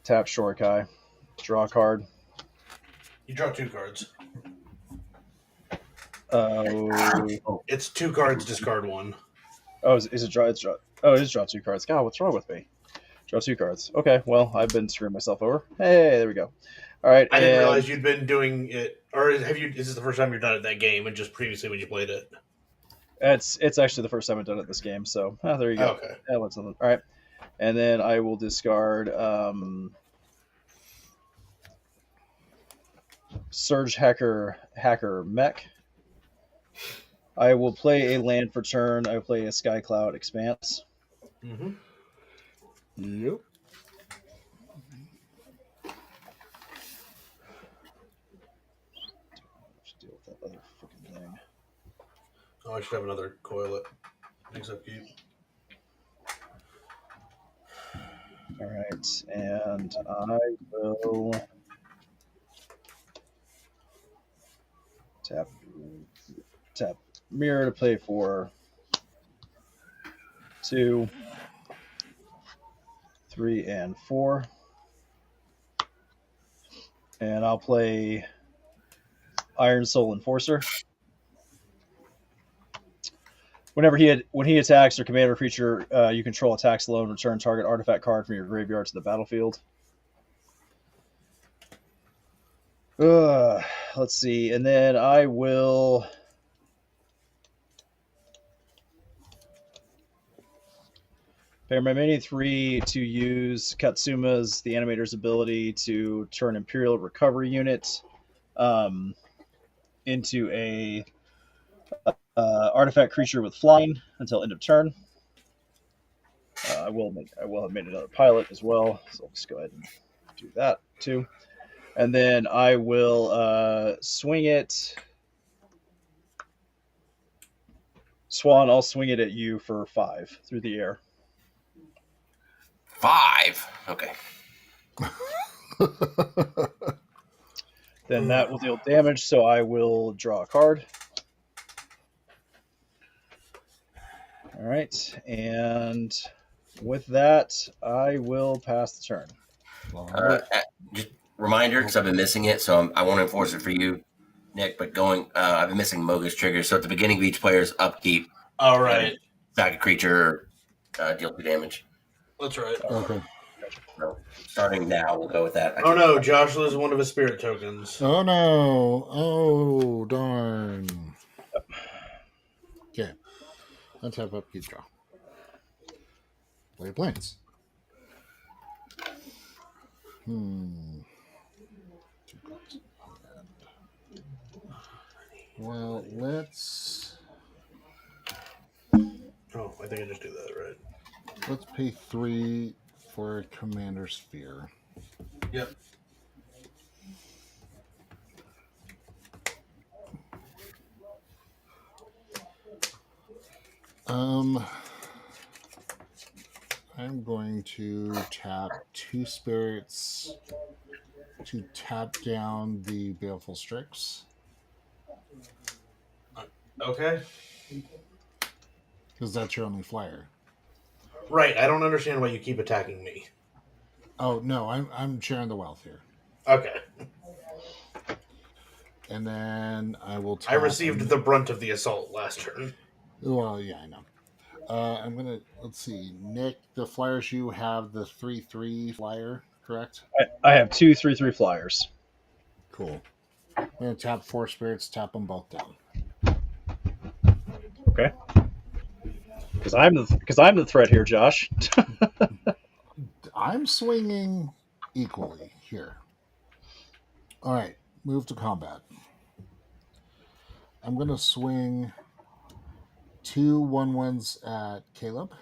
Tap Shorkai. Draw a card. You draw 2 cards. It's 2 cards, discard 1. Oh, is it draw? It's draw. Oh, it is draw 2 cards. God, what's wrong with me? Draw 2 cards. Okay, well, I've been screwing myself over. Hey, there we go. All right. I didn't realize you'd been doing it, or have you? Is this the first time you've done it that game, and just previously when you played it? It's actually the first time I've done it this game. So there you go. Okay. Yeah, what's something? All right, and then I will discard Surge Hacker Mech. I will play a land for turn. I will play a Sky Cloud Expanse. Mm-hmm. Yep. Deal with that other freaking thing. Oh, I should have another coil it. Thanks, upkeep. All right, and I will tap Mirror to play for 2, 3, and 4. And I'll play Iron Soul Enforcer. When he attacks or commander creature you control attacks alone, return target artifact card from your graveyard to the battlefield. Let's see, and then I will pay my remaining 3 to use Katsuma's the animator's ability to turn Imperial Recovery Unit into a artifact creature with flying until end of turn. I will have made another pilot as well, so I'll just go ahead and do that too. And then I will swing it. Swan, I'll swing it at you for 5 through the air. 5. Okay. Then that will deal damage, so I will draw a card. All right, and with that, I will pass the turn. Just reminder, because I've been missing it, so I won't enforce it for you, Nick. But I've been missing Moga's trigger. So at the beginning of each player's upkeep, all right, sack a creature, deal 2 damage. That's right. Okay. So starting now, we'll go with that. Oh no, Josh loses one of his spirit tokens. Oh no! Oh darn! Okay. Let's have upkeep draw. Play planes. Well, let's. Oh, I think I just do that right. Let's pay 3 for a commander sphere. Yep. I'm going to tap 2 spirits to tap down the Baleful Strix. Okay. Because that's your only flyer. Right. I don't understand why you keep attacking me. Oh no, I'm sharing the wealth here. Okay. And then I will tap. I received the brunt of the assault last turn. Well, yeah, I know. I'm gonna let's see, Nick. The flyers you have the 3/3 flyer, correct? I have 2/3/3 flyers. Cool. I'm gonna tap 4 spirits. Tap them both down. Okay. Because I'm the threat here, Josh. I'm swinging equally here. All right, move to combat. I'm gonna swing 2 1/1s at Caleb.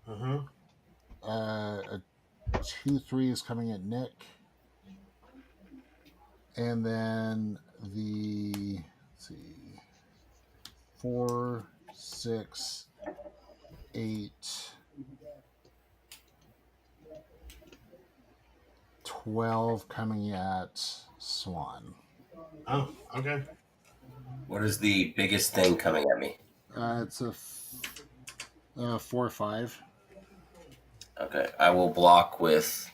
Uh-huh. A 2/3 is coming at Nick, and then the let's see, 4, 6, 8, 12 coming at Swan. Oh, okay. What is the biggest thing coming at me? It's a 4 5. Okay, I will block with.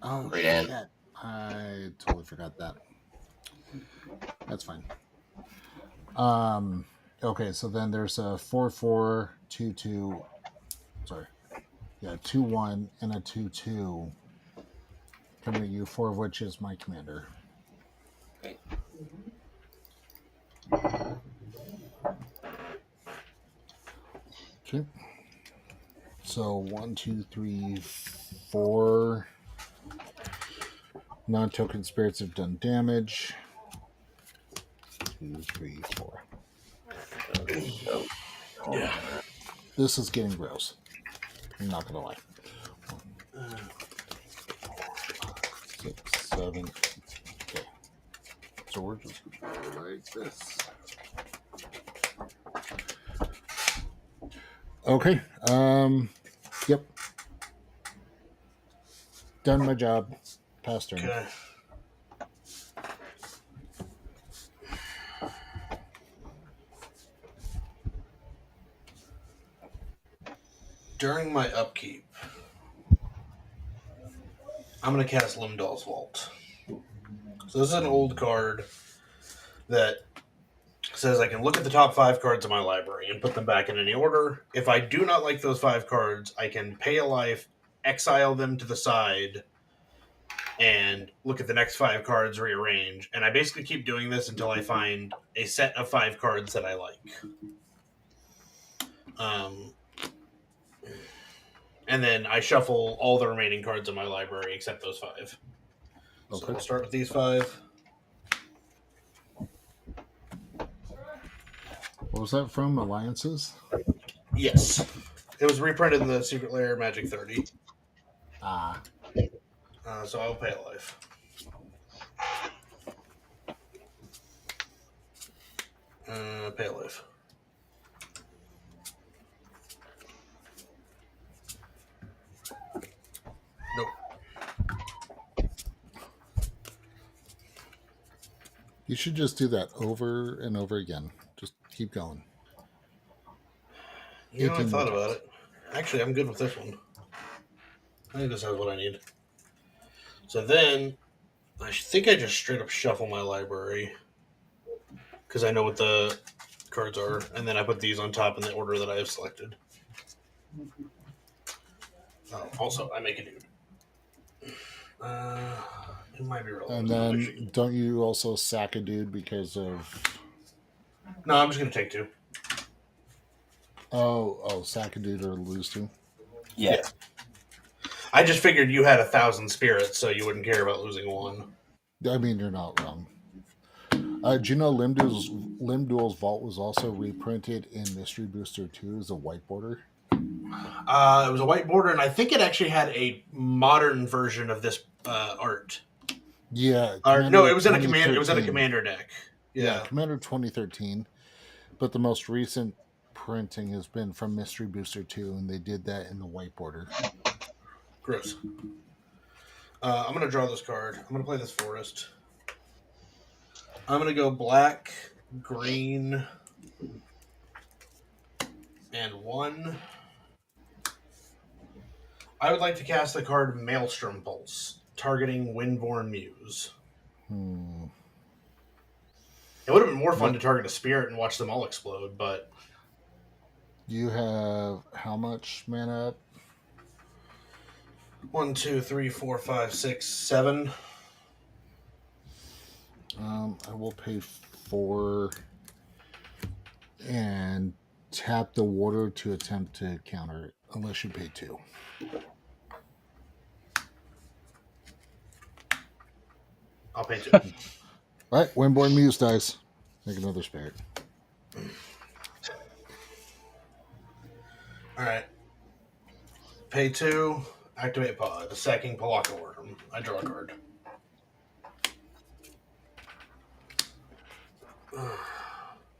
Oh Great hand. shit! I totally forgot that. That's fine. Okay, so then there's a 4/4, 2/2. Sorry, yeah, 2/1 and a 2/2 coming at you. 4 of which is my commander. Okay. Okay. So 1, 2, 3, 4 non-token spirits have done damage. 2, 3, 4. So, Yeah. This is getting gross. I'm not gonna lie. 6, 7. Okay. So we're just gonna go like this. Okay. Yep. Done my job. Pass turn. Okay. During my upkeep, I'm going to cast Limdal's Vault. So this is an old card that says I can look at the top 5 cards of my library and put them back in any order. If I do not like those 5 cards, I can pay a life, exile them to the side, and look at the next 5 cards, rearrange. And I basically keep doing this until I find a set of 5 cards that I like. And then I shuffle all the remaining cards in my library except those 5. So Okay. we'll start with these 5. What was that from? Alliances? Yes. It was reprinted in the Secret Lair Magic 30. Ah. So I'll pay a life. Pay a life. Nope. You should just do that over and over again. Just keep going. You know, I 18 thought more about times. it. Actually, I'm good with this one. I think this has what I need. So then, I think I just straight up shuffle my library. Because I know what the cards are. And then I put these on top in the order that I have selected. Also, I make a dude. It might be relevant. And then don't you also sack a dude because of... No, I'm just going to take 2. Oh, sack a dude or lose to? yeah. I just figured you had 1,000 spirits, so you wouldn't care about losing 1. I mean, you're not wrong. Do you know Limduel's Vault was also reprinted in Mystery Booster 2 as a white border? It was a white border, and I think it actually had a modern version of this art. Yeah. No, it was in a commander. 2013. It was in a commander deck. Yeah, Commander 2013. But the most recent printing has been from Mystery Booster 2, and they did that in the white border. Gross. I'm going to draw this card. I'm going to play this forest. I'm going to go black, green, and 1. I would like to cast the card Maelstrom Pulse, targeting Windborn Muse. It would have been more fun to target a spirit and watch them all explode, but... You have how much mana up? 1, 2, 3, 4, 5, 6, 7. I will pay 4 and tap the water to attempt to counter it, unless you pay 2. I'll pay 2. All right, Windborn Muse dies. Make another spirit. All right. Pay 2. Activate Pod. The sacking Palaka Worm. I draw a card.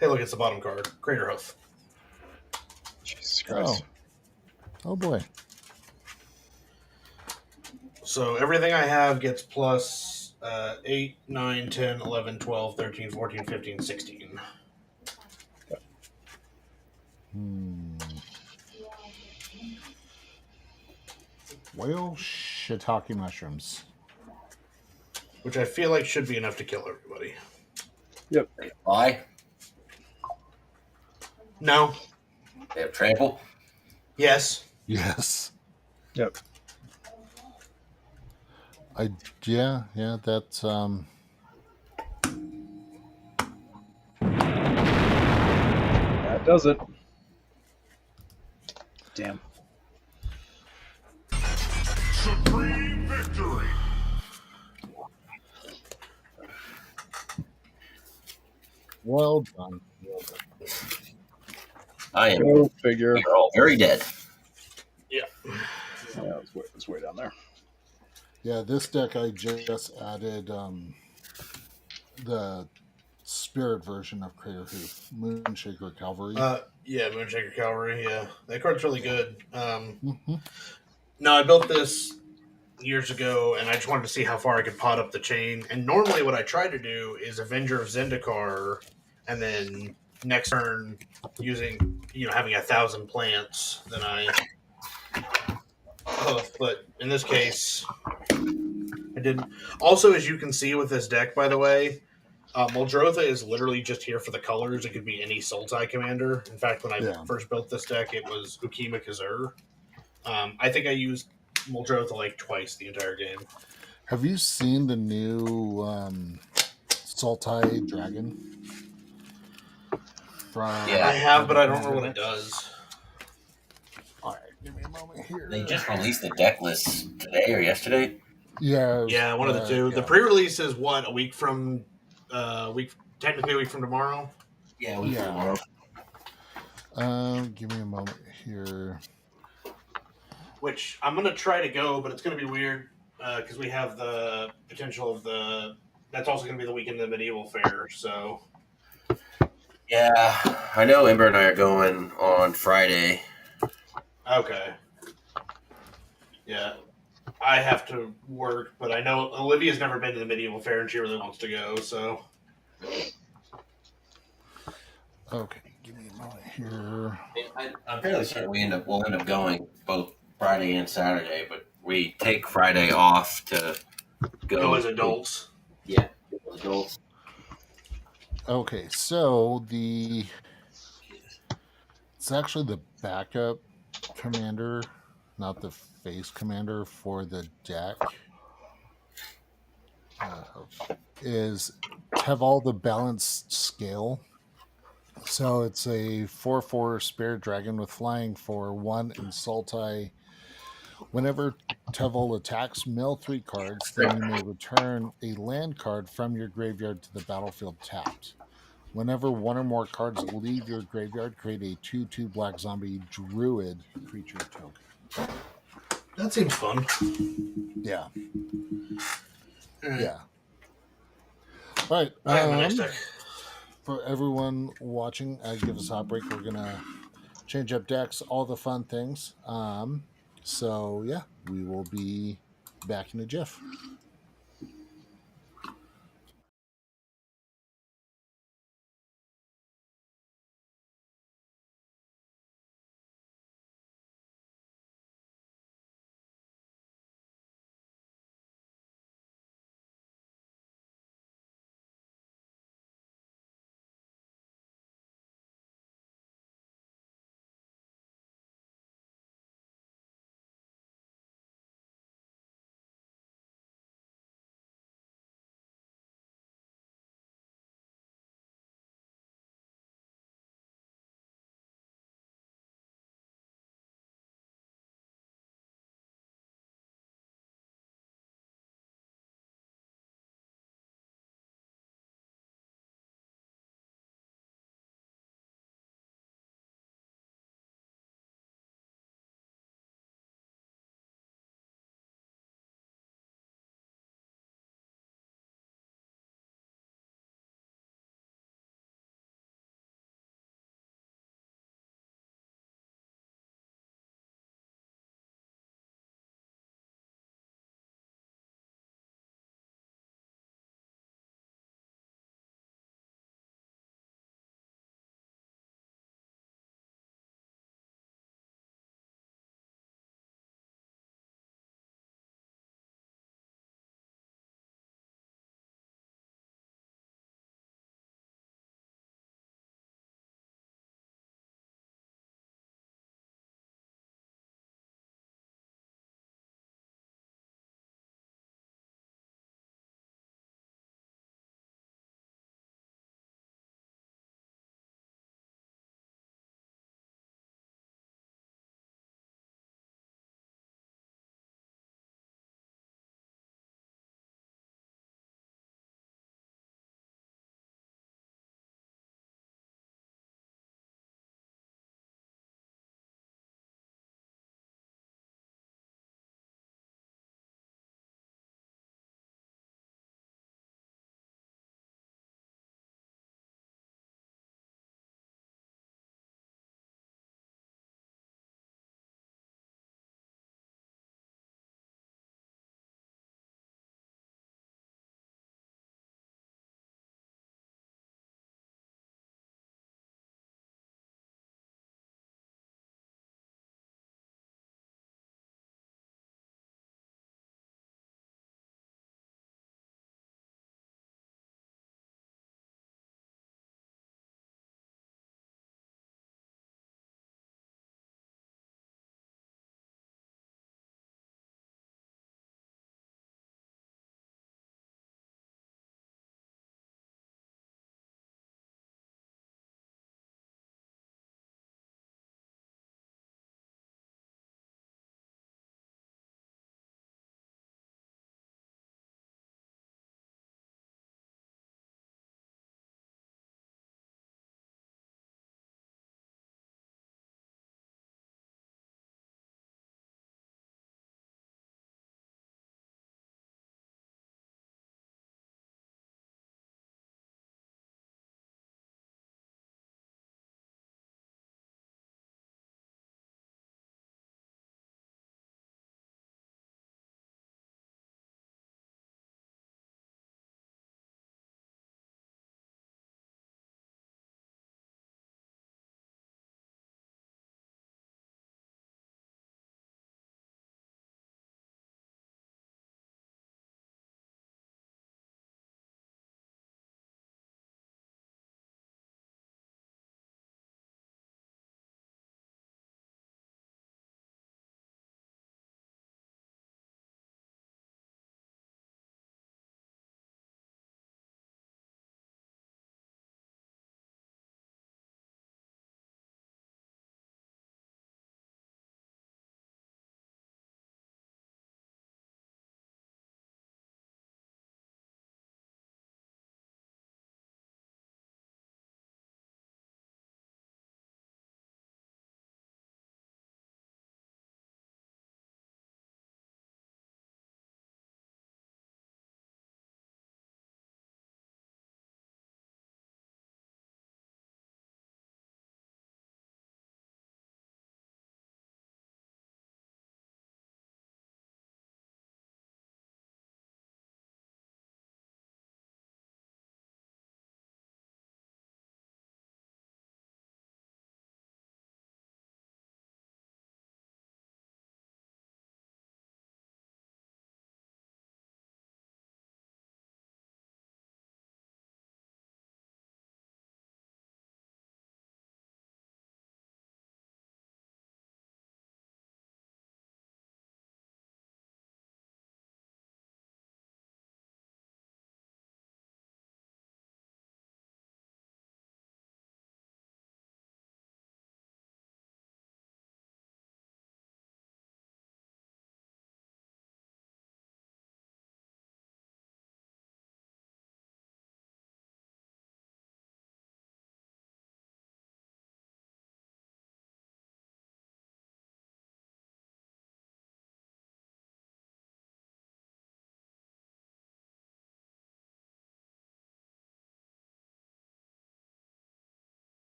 Hey, look, it's the bottom card. Crater Hoof. Jesus Christ. Oh boy. So everything I have gets plus 8, 9, 10, 11, 12, 13, 14, 15, 16. Well, shiitake mushrooms. Which I feel like should be enough to kill everybody. Yep. Why? No. They have trample. Yes. Yes. Yep. Yeah, that's That does it. Damn. Supreme victory. well done. I am. Go figure. You're all very dead. Yeah. Yeah, it's way down there. Yeah, this deck I just added the spirit version of Crater Hoof, Moonshaker Cavalry. Yeah, Moonshaker Cavalry. Yeah, that card's really good. Mm-hmm. No, I built this years ago, and I just wanted to see how far I could pot up the chain. And normally, what I try to do is Avenger of Zendikar, and then next turn, using having 1,000 plants. Then but in this case, I didn't. Also, as you can see with this deck, by the way, Muldrotha is literally just here for the colors. It could be any Sultai commander. In fact, when I first built this deck, it was Ukima Kazur. I think I used Muldrotha like twice the entire game. Have you seen the new Sultai Dragon? Yeah. I have, but I don't know what it does. All right, give me a moment here. They just released the deck list today or yesterday. Yeah, One of the two. yeah. The pre-release is what, a week from technically a week from tomorrow. Yeah, we tomorrow. Give me a moment here. Which I'm gonna try to go, but it's gonna be weird because we have the potential of that's also gonna be the weekend of the medieval fair. So Yeah, I know Ember and I are going on Friday. okay, yeah, I have to work, but I know Olivia's never been to the medieval fair and she really wants to go. So Okay, give me a moment here. I'm fairly certain we'll end up going both Friday and Saturday, but we take Friday off to go as adults. Yeah, adults. Okay, so it's actually the backup commander, not the face commander for the deck. Is have all the balanced scale. So it's a 4/4 Spirit Dragon with flying for 1 and Sultai. Whenever Tevel attacks, mill 3 cards, then you may return a land card from your graveyard to the battlefield tapped. Whenever 1 or more cards leave your graveyard, create a 2/2 black zombie druid creature token. That seems fun. Yeah. Right. Yeah. All right. I have my next deck. For everyone watching, give us a hot break. We're going to change up decks, all the fun things. So, yeah, we will be Back in a jiff.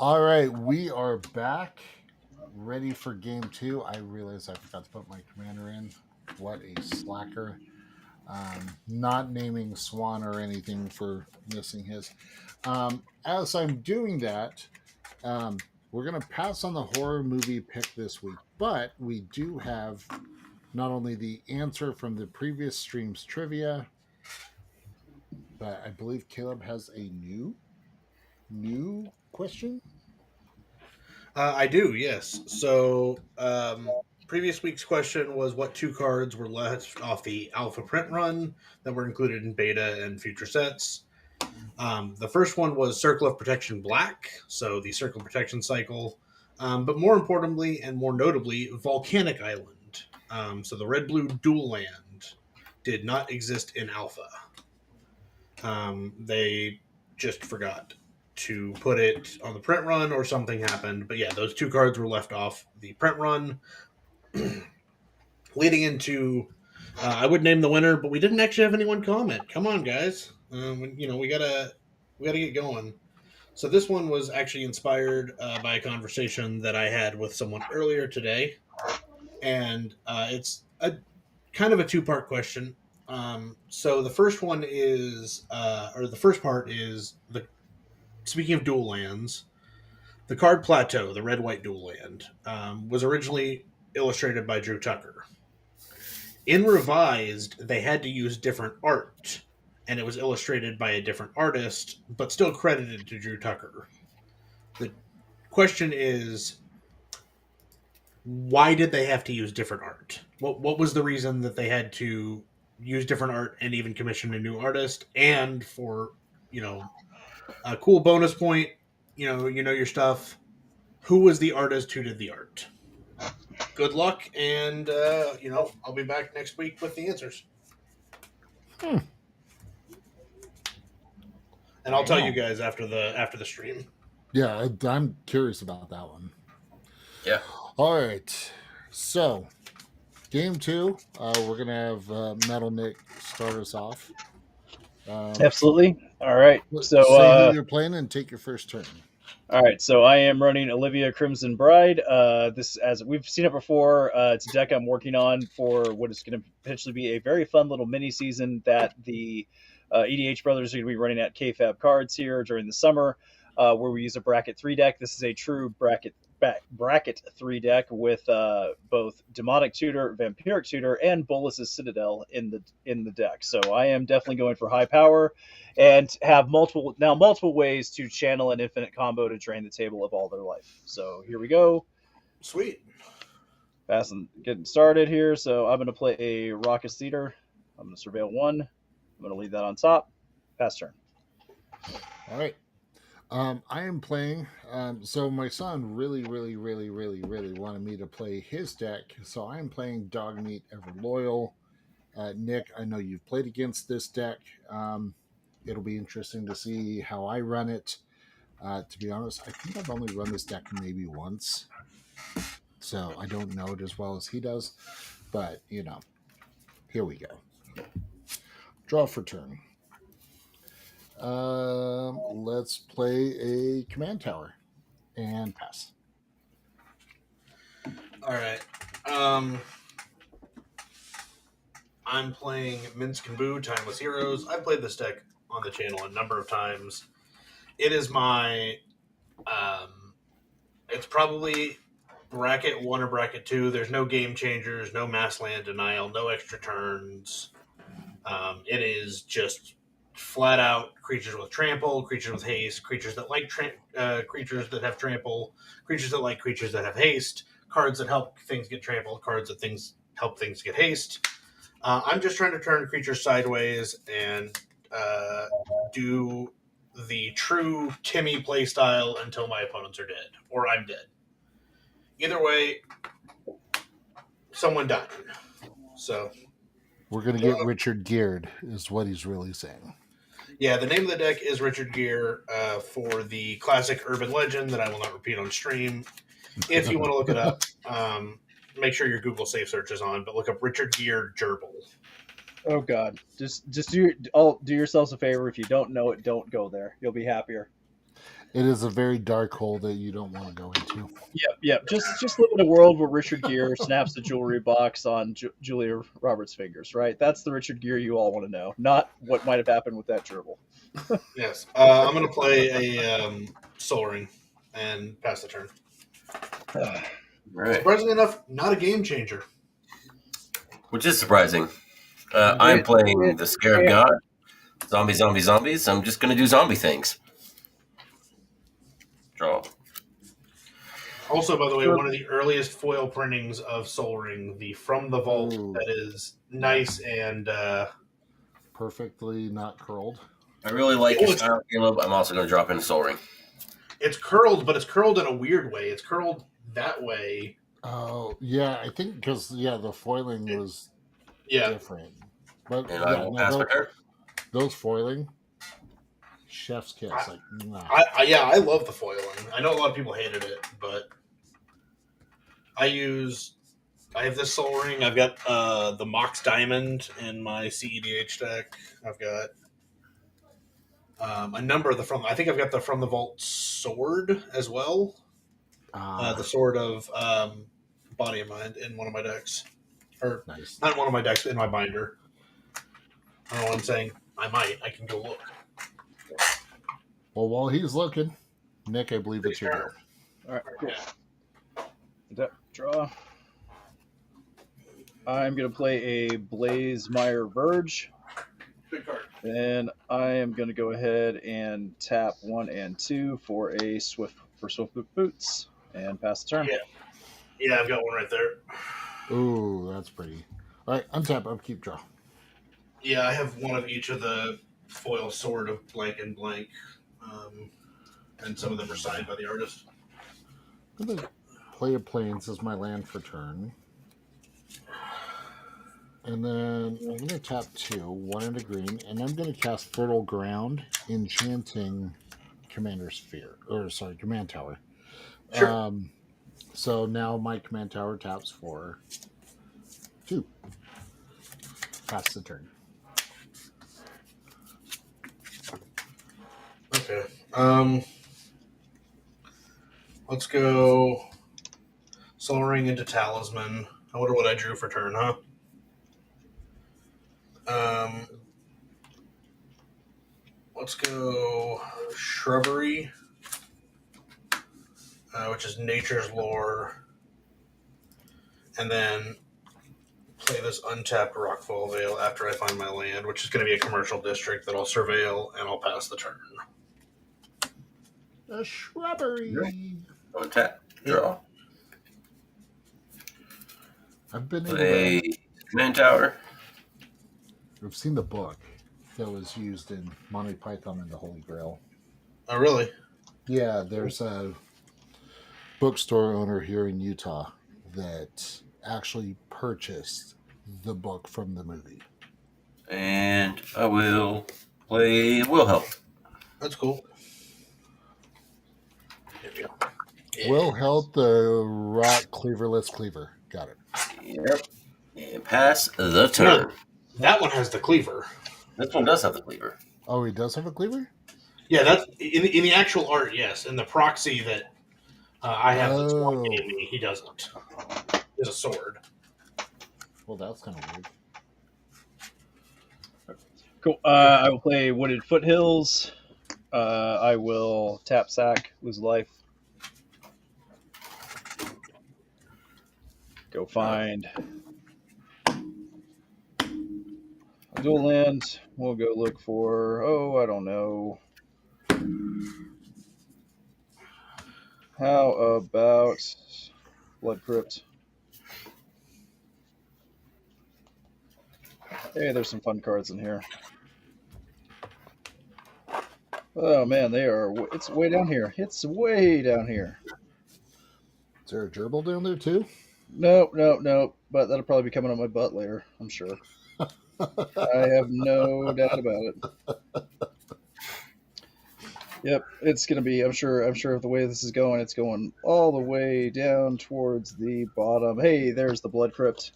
All right, we are back, ready for game 2. I realized I forgot to put my commander in. What a slacker. Not naming Swan or anything for missing his. As I'm doing that, we're going to pass on the horror movie pick this week, but we do have not only the answer from the previous stream's trivia, but I believe Caleb has a new question. I do, yes. So, previous week's question was what 2 cards were left off the alpha print run that were included in beta and future sets. The first one was Circle of Protection Black, so the Circle of Protection cycle. But more importantly and more notably, Volcanic Island. So the red-blue dual land did not exist in alpha. They just forgot to put it on the print run or something happened. But yeah, those 2 cards were left off the print run. Leading into, I would name the winner, but we didn't actually have anyone comment. Come on, guys. We gotta get going. So this one was actually inspired by a conversation that I had with someone earlier today, and it's a kind of a 2-part question. So the first one is, or the first part is speaking of dual lands, the card Plateau, the red-white dual land, was originally illustrated by Drew Tucker. In Revised, they had to use different art, and it was illustrated by a different artist, but still credited to Drew Tucker. The question is, why did they have to use different art? What was the reason that they had to use different art and even commission a new artist? And for, a cool bonus point, you know your stuff. Who was the artist who did the art? Good luck, and I'll be back next week with the answers. And I'll tell you guys after the stream. Yeah, I'm curious about that one. Yeah. All right. So, game 2, we're going to have Metal Nick start us off. Absolutely. All right. So say who you're playing and take your first turn. All right, so I am running Olivia Crimson Bride. This, as we've seen it before, it's a deck I'm working on for what is going to potentially be a very fun little mini season that the EDH Brothers are going to be running at Kayfabe Cards here during the summer, where we use a bracket 3 deck. This is a true bracket 3 deck with both Demonic Tutor, Vampiric Tutor, and Bolus's Citadel in the deck. So I am definitely going for high power, and have multiple ways to channel an infinite combo to drain the table of all their life. So here we go. Sweet. Fast and getting started here. So I'm going to play a Raucous Theater. I'm going to Surveil 1. I'm going to leave that on top. Pass turn. All right. I am playing. So my son really wanted me to play his deck. So I am playing Dogmeat Ever Loyal. Nick, I know you've played against this deck. It'll be interesting to see how I run it. To be honest, I think I've only run this deck maybe once. So I don't know it as well as he does. But, here we go. Draw for turn. Let's play a command tower and pass. All right. I'm playing Minsk and Boo, Timeless Heroes. I've played this deck on the channel a number of times. It is my, it's probably bracket 1 or bracket 2. There's no game changers, no mass land denial, no extra turns. It is just flat out creatures with trample, creatures with haste, creatures that like creatures that have trample, creatures that like creatures that have haste, cards that help things get trampled, cards that help things get haste. I'm just trying to turn creatures sideways and do the true Timmy playstyle until my opponents are dead, or I'm dead. Either way, someone died. So we're going to get Richard geared, is what he's really saying. Yeah, the name of the deck is Richard Gere for the classic urban legend that I will not repeat on stream. If you want to look it up, make sure your Google safe search is on, but look up Richard Gere Gerbil. Oh God! Just do yourselves a favor. If you don't know it, don't go there. You'll be happier. It is a very dark hole that you don't want to go into. Yep. Just live in a world where Richard Gere snaps the jewelry box on Julia Roberts' fingers, right? That's the Richard Gere you all want to know, not what might have happened with that gerbil. Yes. I'm going to play a Soul Ring and pass the turn. All right. Surprisingly enough, not a game changer. Which is surprising. I'm playing the Scarab God. Zombies. I'm just going to do zombie things. Draw. Also, by the way, one of the earliest foil printings of Soul Ring, the From the Vault, Ooh. that is nice and Perfectly not curled. I really like your style, Caleb. I'm also going to drop in Soul Ring. it's curled, but it's curled in a weird way. It's curled that way. Oh, yeah, I think because, the foiling was Yeah. different. But And I will pass my turn. those foiling, chef's kiss. Nah. I love the foiling. I know a lot of people hated it, but I have this Soul Ring. I've got the Mox Diamond in my CEDH deck. I've got a number of I think I've got the From the Vault sword as well. The sword of Body and Mind in one of my decks. Or nice. not in one of my decks, in my binder. I don't know what I'm saying. I can go look. Well, while he's looking, Nick, I believe it's your go. All right, cool. Draw. I'm going to play a Blazemire Verge. Good card. Then I am going to go ahead and tap 1 and 2 for Swift Boots and pass the turn. Yeah, I've got one right there. Ooh, that's pretty. All right, untap, upkeep, draw. Yeah, I have one of each of the foil sword of blank and blank. And some of them are signed by the artist. I'm going to play a Plains as my land for turn. And then I'm going to tap 2, 1 and a green, and I'm going to cast Fertile Ground, enchanting Command Tower. Sure. So now my Command Tower taps for 2. Pass the turn. Okay. Let's go Soul Ring into Talisman. I wonder what I drew for turn, huh? Let's go Shrubbery, which is Nature's Lore, and then play this untapped Rockfall Vale after I find my land, which is going to be a commercial district that I'll surveil, and I'll pass the turn. A Shrubbery. Untap. Draw. I've been able Play to... Command Tower. I've seen the book that was used in Monty Python and the Holy Grail. Oh, really? Yeah, there's a bookstore owner here in Utah that actually purchased the book from the movie. And I will play Will Help. That's cool. Will help the Rock Cleaverless Cleaver. Got it. Yep. And pass the turn. No, that one has the cleaver. This one does have the cleaver. Oh, he does have a cleaver? Yeah, that's in the actual art, yes. In the proxy that I have that's one gave me, he doesn't. He has a sword. Well, that's kind of weird. Cool. I will play Wooded Foothills. I will tap sack, lose life. Go find a dual land. We'll go look for, I don't know. How about Blood Crypt? Hey, there's some fun cards in here. Oh man, it's way down here. It's way down here. Is there a gerbil down there too? No. But that'll probably be coming on my butt later, I'm sure. I have no doubt about it. Yep, it's gonna be. I'm sure the way this is going, it's going all the way down towards the bottom. Hey, there's the Blood Crypt.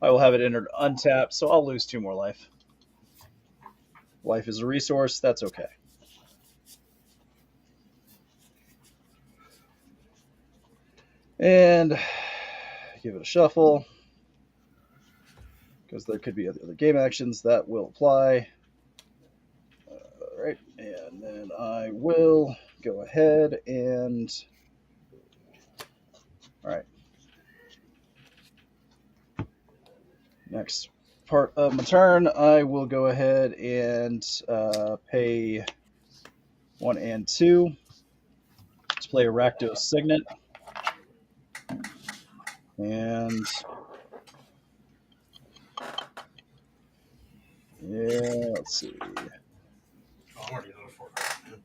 I will have it entered untapped, so I'll lose 2 more life. Life is a resource. That's okay. And give it a shuffle, because there could be other game actions that will apply. All right, and then I will go ahead and... All right. Next part of my turn, I will go ahead and pay 1 and 2 to play a Rakdos Signet. And yeah, let's see. Oh, I'm already another 4 card.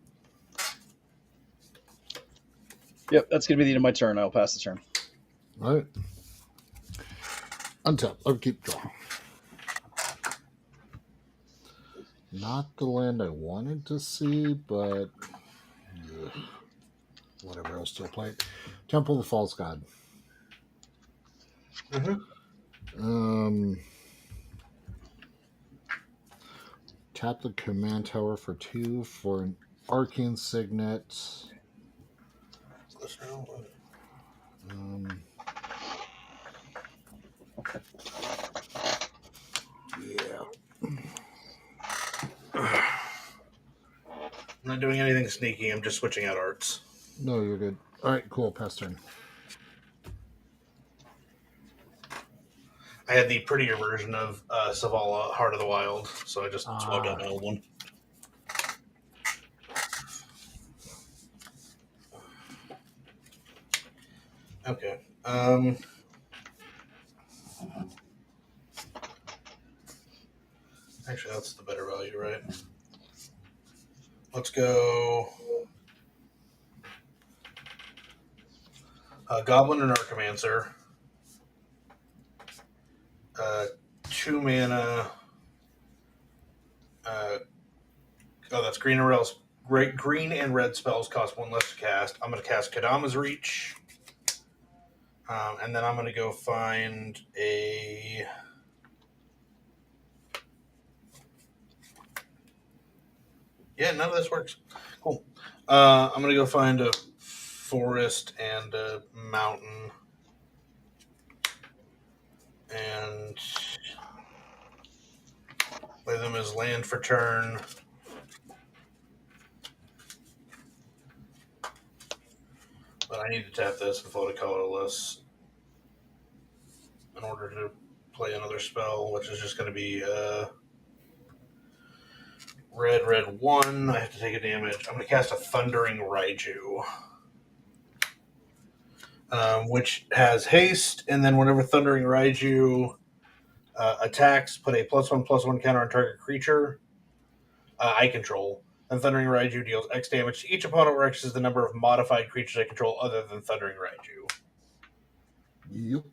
Yep, that's going to be the end of my turn. I'll pass the turn. All right. Untap. Upkeep. Draw. Not the land I wanted to see, but whatever. I'll still play it. Temple of the False God. Tap the command tower for 2 for an arcane signet. Yeah. I'm not doing anything sneaky. I'm just switching out arts. No, you're good. All right, cool. Pass turn. I had the prettier version of Savala, Heart of the Wild, so I just swapped out my old one. Okay. Actually, that's the better value, right? Let's go Goblin and Archimancer. 2 mana. That's green and red. Green and red spells cost 1 less to cast. I'm going to cast Kadama's Reach. And then I'm going to go find a... Yeah, none of this works. Cool. I'm going to go find a forest and a mountain. And play them as land for turn. But I need to tap this and float a colorless in order to play another spell, which is just going to be red, 1. I have to take a damage. I'm going to cast a Thundering Raiju, which has haste, and then whenever Thundering Raiju attacks, put a +1/+1 counter on target creature I control. And Thundering Raiju deals X damage to each opponent, where X is the number of modified creatures I control other than Thundering Raiju. Yep.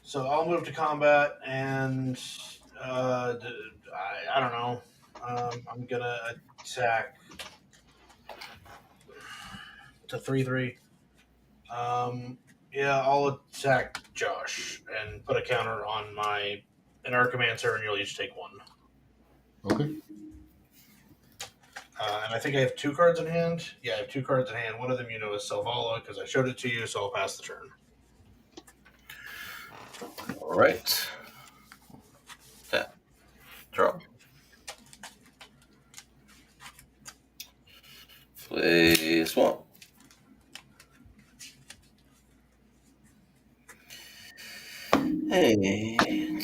So I'll move to combat, and I don't know. I'm going to attack to 3/3. Yeah, I'll attack Josh and put a counter on an Archimancer, and you'll each take 1. Okay. And I think I have 2 cards in hand. Yeah, I have 2 cards in hand. One of them, is Selvala, because I showed it to you, so I'll pass the turn. All right. Tap. Draw. Play Swamp. And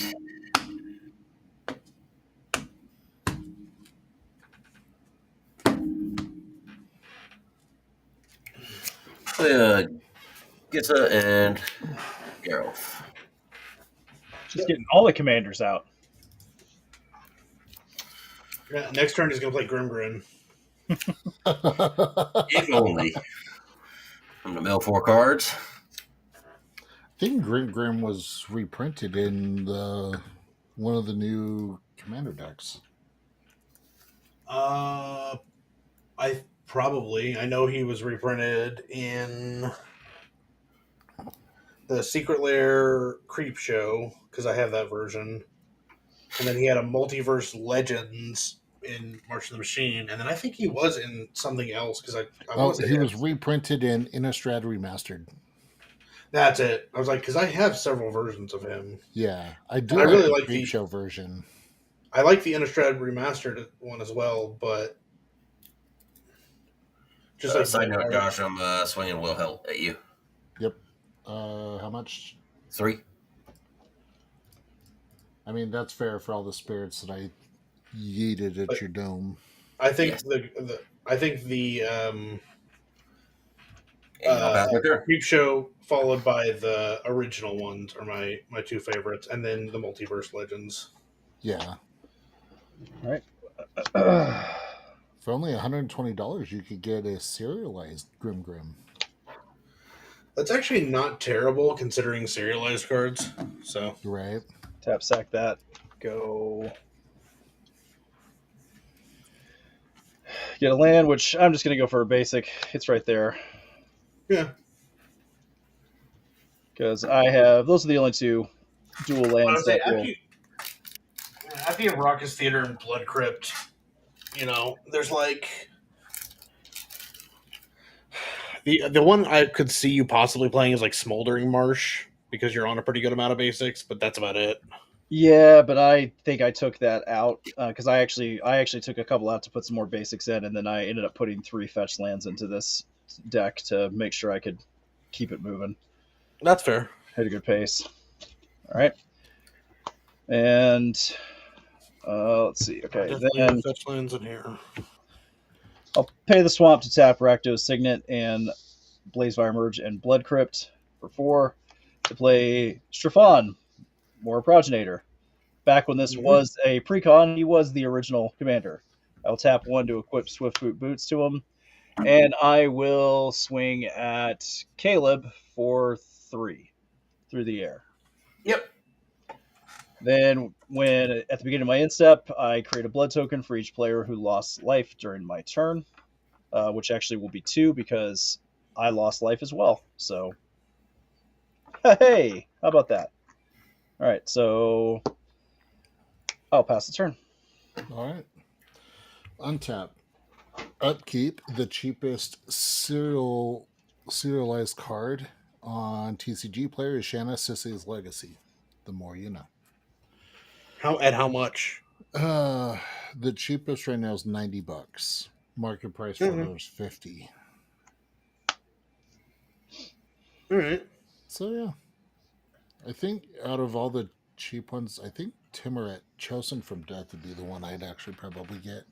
play Gitsa and Geralt. Just getting all the commanders out. Yeah, next turn he's going to play Grimgrin. If only. I'm going to mill 4 cards. I think Grim was reprinted in one of the new commander decks. I know he was reprinted in the Secret Lair Creep Show, because I have that version. And then he had a Multiverse Legends in March of the Machine, and then I think he was in something else, because he was reprinted in Innistrad Remastered. That's it. I was like, because I have several versions of him. Yeah, I do And I like really the like Creep Show version. I like the Innistrad remastered one as well, but just like Side note, the Josh, I'm swinging Will Hill at you. Yep. How much? 3. I mean, that's fair for all the spirits that I yeeted at But- your dome. I think Yes. the And I'll pass my turn. Creep Show followed by the original ones are my two favorites, and then the Multiverse Legends. Yeah. All right. For only $120, you could get a serialized Grim Grim. That's actually not terrible considering serialized cards. So Right. Tap sack that. Go. Get a land, which I'm just going to go for a basic. It's right there. yeah, Because I have. Those are the only two dual lands that will. after you have Raucous Theater and Blood Crypt, there's like the one I could see you possibly playing is like Smoldering Marsh because you're on a pretty good amount of basics, but that's about it. Yeah, but I think I took that out because I actually took a couple out to put some more basics in, and then I ended up putting 3 fetch lands into this deck to make sure I could keep it moving. That's fair. Hit a good pace. All right, and let's see. Okay, Definitely then have fetch lands in here. I'll pay the swamp to tap Rakdos Signet and Blazefire Merge and Blood Crypt for 4 to play Strafon, More Progenitor. Back when this was a precon, he was the original commander. I'll tap 1 to equip Swift Boot Boots to him, and I will swing at Caleb for 3 through the air. Yep. Then, when at the beginning of my end step, I create a blood token for each player who lost life during my turn, which actually will be 2 because I lost life as well. So, hey, how about that? All right, so I'll pass the turn. All right. Untap. Upkeep, the cheapest serialized card on TCG player is Shanna Sissy's Legacy. The more you know. How much? The cheapest right now is $90. Market price for her is $50. All right. So yeah, I think out of all the cheap ones, I think Timoret, Chosen from Death, would be the one I'd actually probably get.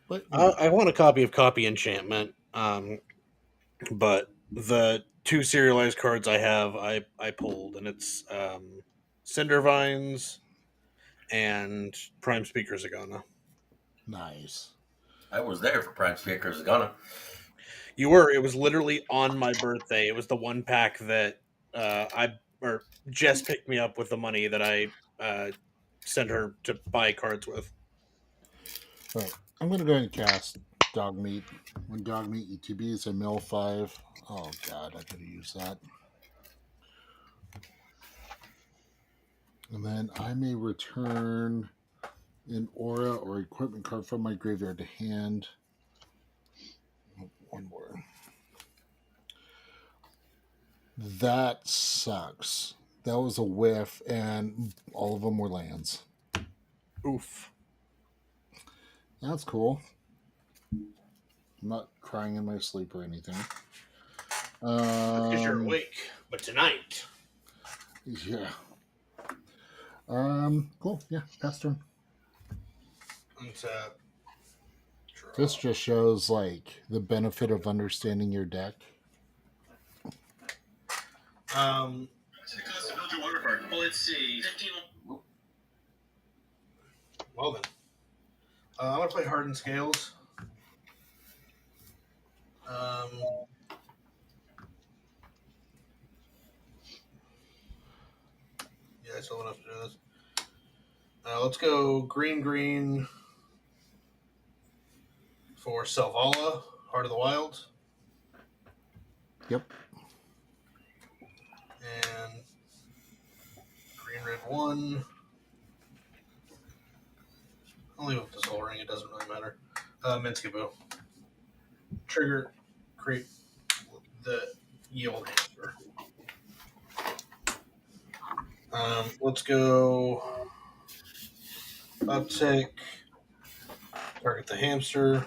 But I want a copy of Copy Enchantment, but the 2 serialized cards I have, I pulled, and it's Cindervines and Prime Speaker Zagana. nice. I was there for Prime Speaker Zagana. You were. It was literally on my birthday. It was the one pack that Jess picked me up with the money that I sent her to buy cards with. All right, I'm gonna go ahead and cast Dog Meat. When Dog Meat ETBs a mill 5. Oh god, I could have used that. And then I may return an aura or equipment card from my graveyard to hand. One more. That sucks. That was a whiff, and all of them were lands. Oof. That's cool. I'm not crying in my sleep or anything. Because you're awake. But tonight. Yeah. Cool. Yeah, pass turn. Untap. This just shows like the benefit of understanding your deck. Let's see. Well then, I'm gonna play Hardened Scales. Yeah, I still enough to do this. Let's go green for Selvala, Heart of the Wild. Yep. And green-red 1. I'll leave it with the Soul Ring, it doesn't really matter. Minskaboo. Trigger, create the Yield Hamster. Let's go uptick. Target the hamster.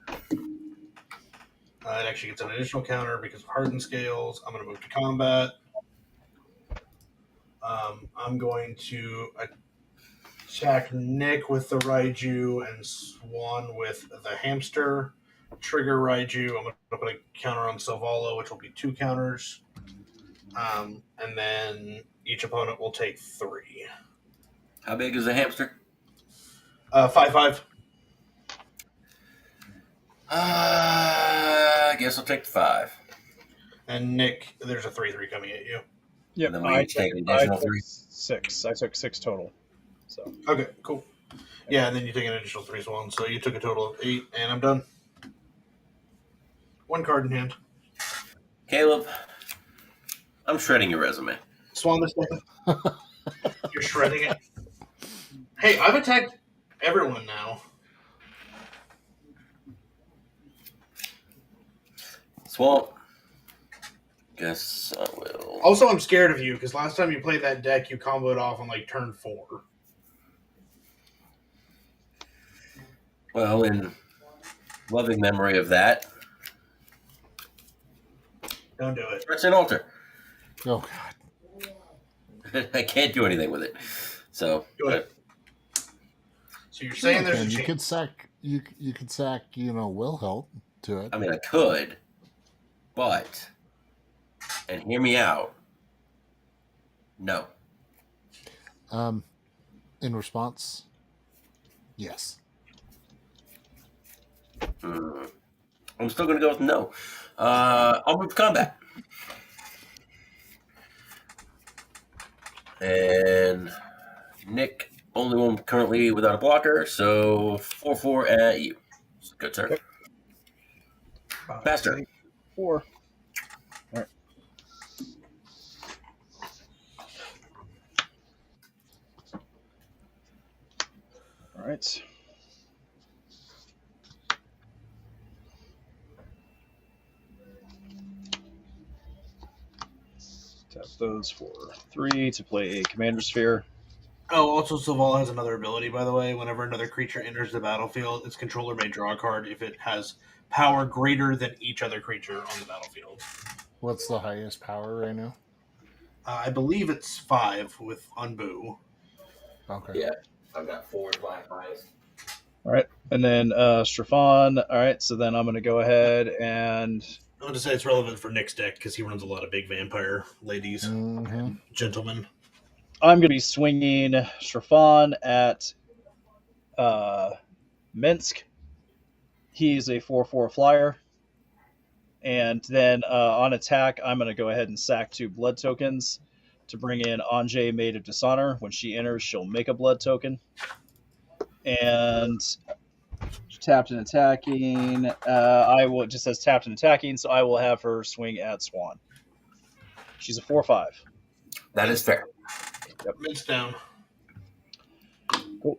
It actually gets an additional counter because of hardened scales. I'm going to move to combat. I'm going to attack Nick with the Raiju and Swan with the hamster. Trigger Raiju. I'm going to put a counter on Silvalo, which will be 2 counters. And then each opponent will take 3. How big is the hamster? 5/5. I guess I'll take the 5. And Nick, there's a 3/3 coming at you. Yep, And then we each take an additional 3. 6. I took 6 total. So Okay, cool. Yeah, and then you take an additional 3 swans. So you took a total of 8, and I'm done. 1 card in hand. Caleb, I'm shredding your resume. Swan this way. You're shredding it. Hey, I've attacked everyone now. Swamp. Guess I will. Also, I'm scared of you because last time you played that deck, you comboed off on like turn 4. Well, in loving memory of that, Don't do it. press an altar. Oh God. I can't do anything with it. So, Go ahead. So you're saying there's a you chance. could sack you could sack Will help to it. I mean, I could, but, and hear me out. No. In response, yes. I'm still going to go with no. I'll move to combat. And Nick, only one currently without a blocker, so 4/4 at you. Good turn. Faster. 4. All right. All right. Tap those for 3 to play a commander sphere. Oh, also, Silval has another ability, by the way. Whenever another creature enters the battlefield, its controller may draw a card if it has power greater than each other creature on the battlefield. What's the highest power right now? I believe it's 5 with Unboo. Okay. Yeah, I've got 4 black highest. All right. And then Strafon. All right. So then I'm going to go ahead and. I want to say it's relevant for Nick's deck because he runs a lot of big vampire ladies, Mm-hmm. gentlemen. I'm going to be swinging Strafon at Minsk. He's a 4/4 flyer. And then on attack, I'm going to go ahead and sack 2 blood tokens to bring in Anjay, Maid of Dishonor. When she enters, she'll make a blood token. And tapped and attacking. I will, it just says tapped and attacking, so I will have her swing at Swan. She's a 4/5. That is fair. Mince down. Cool.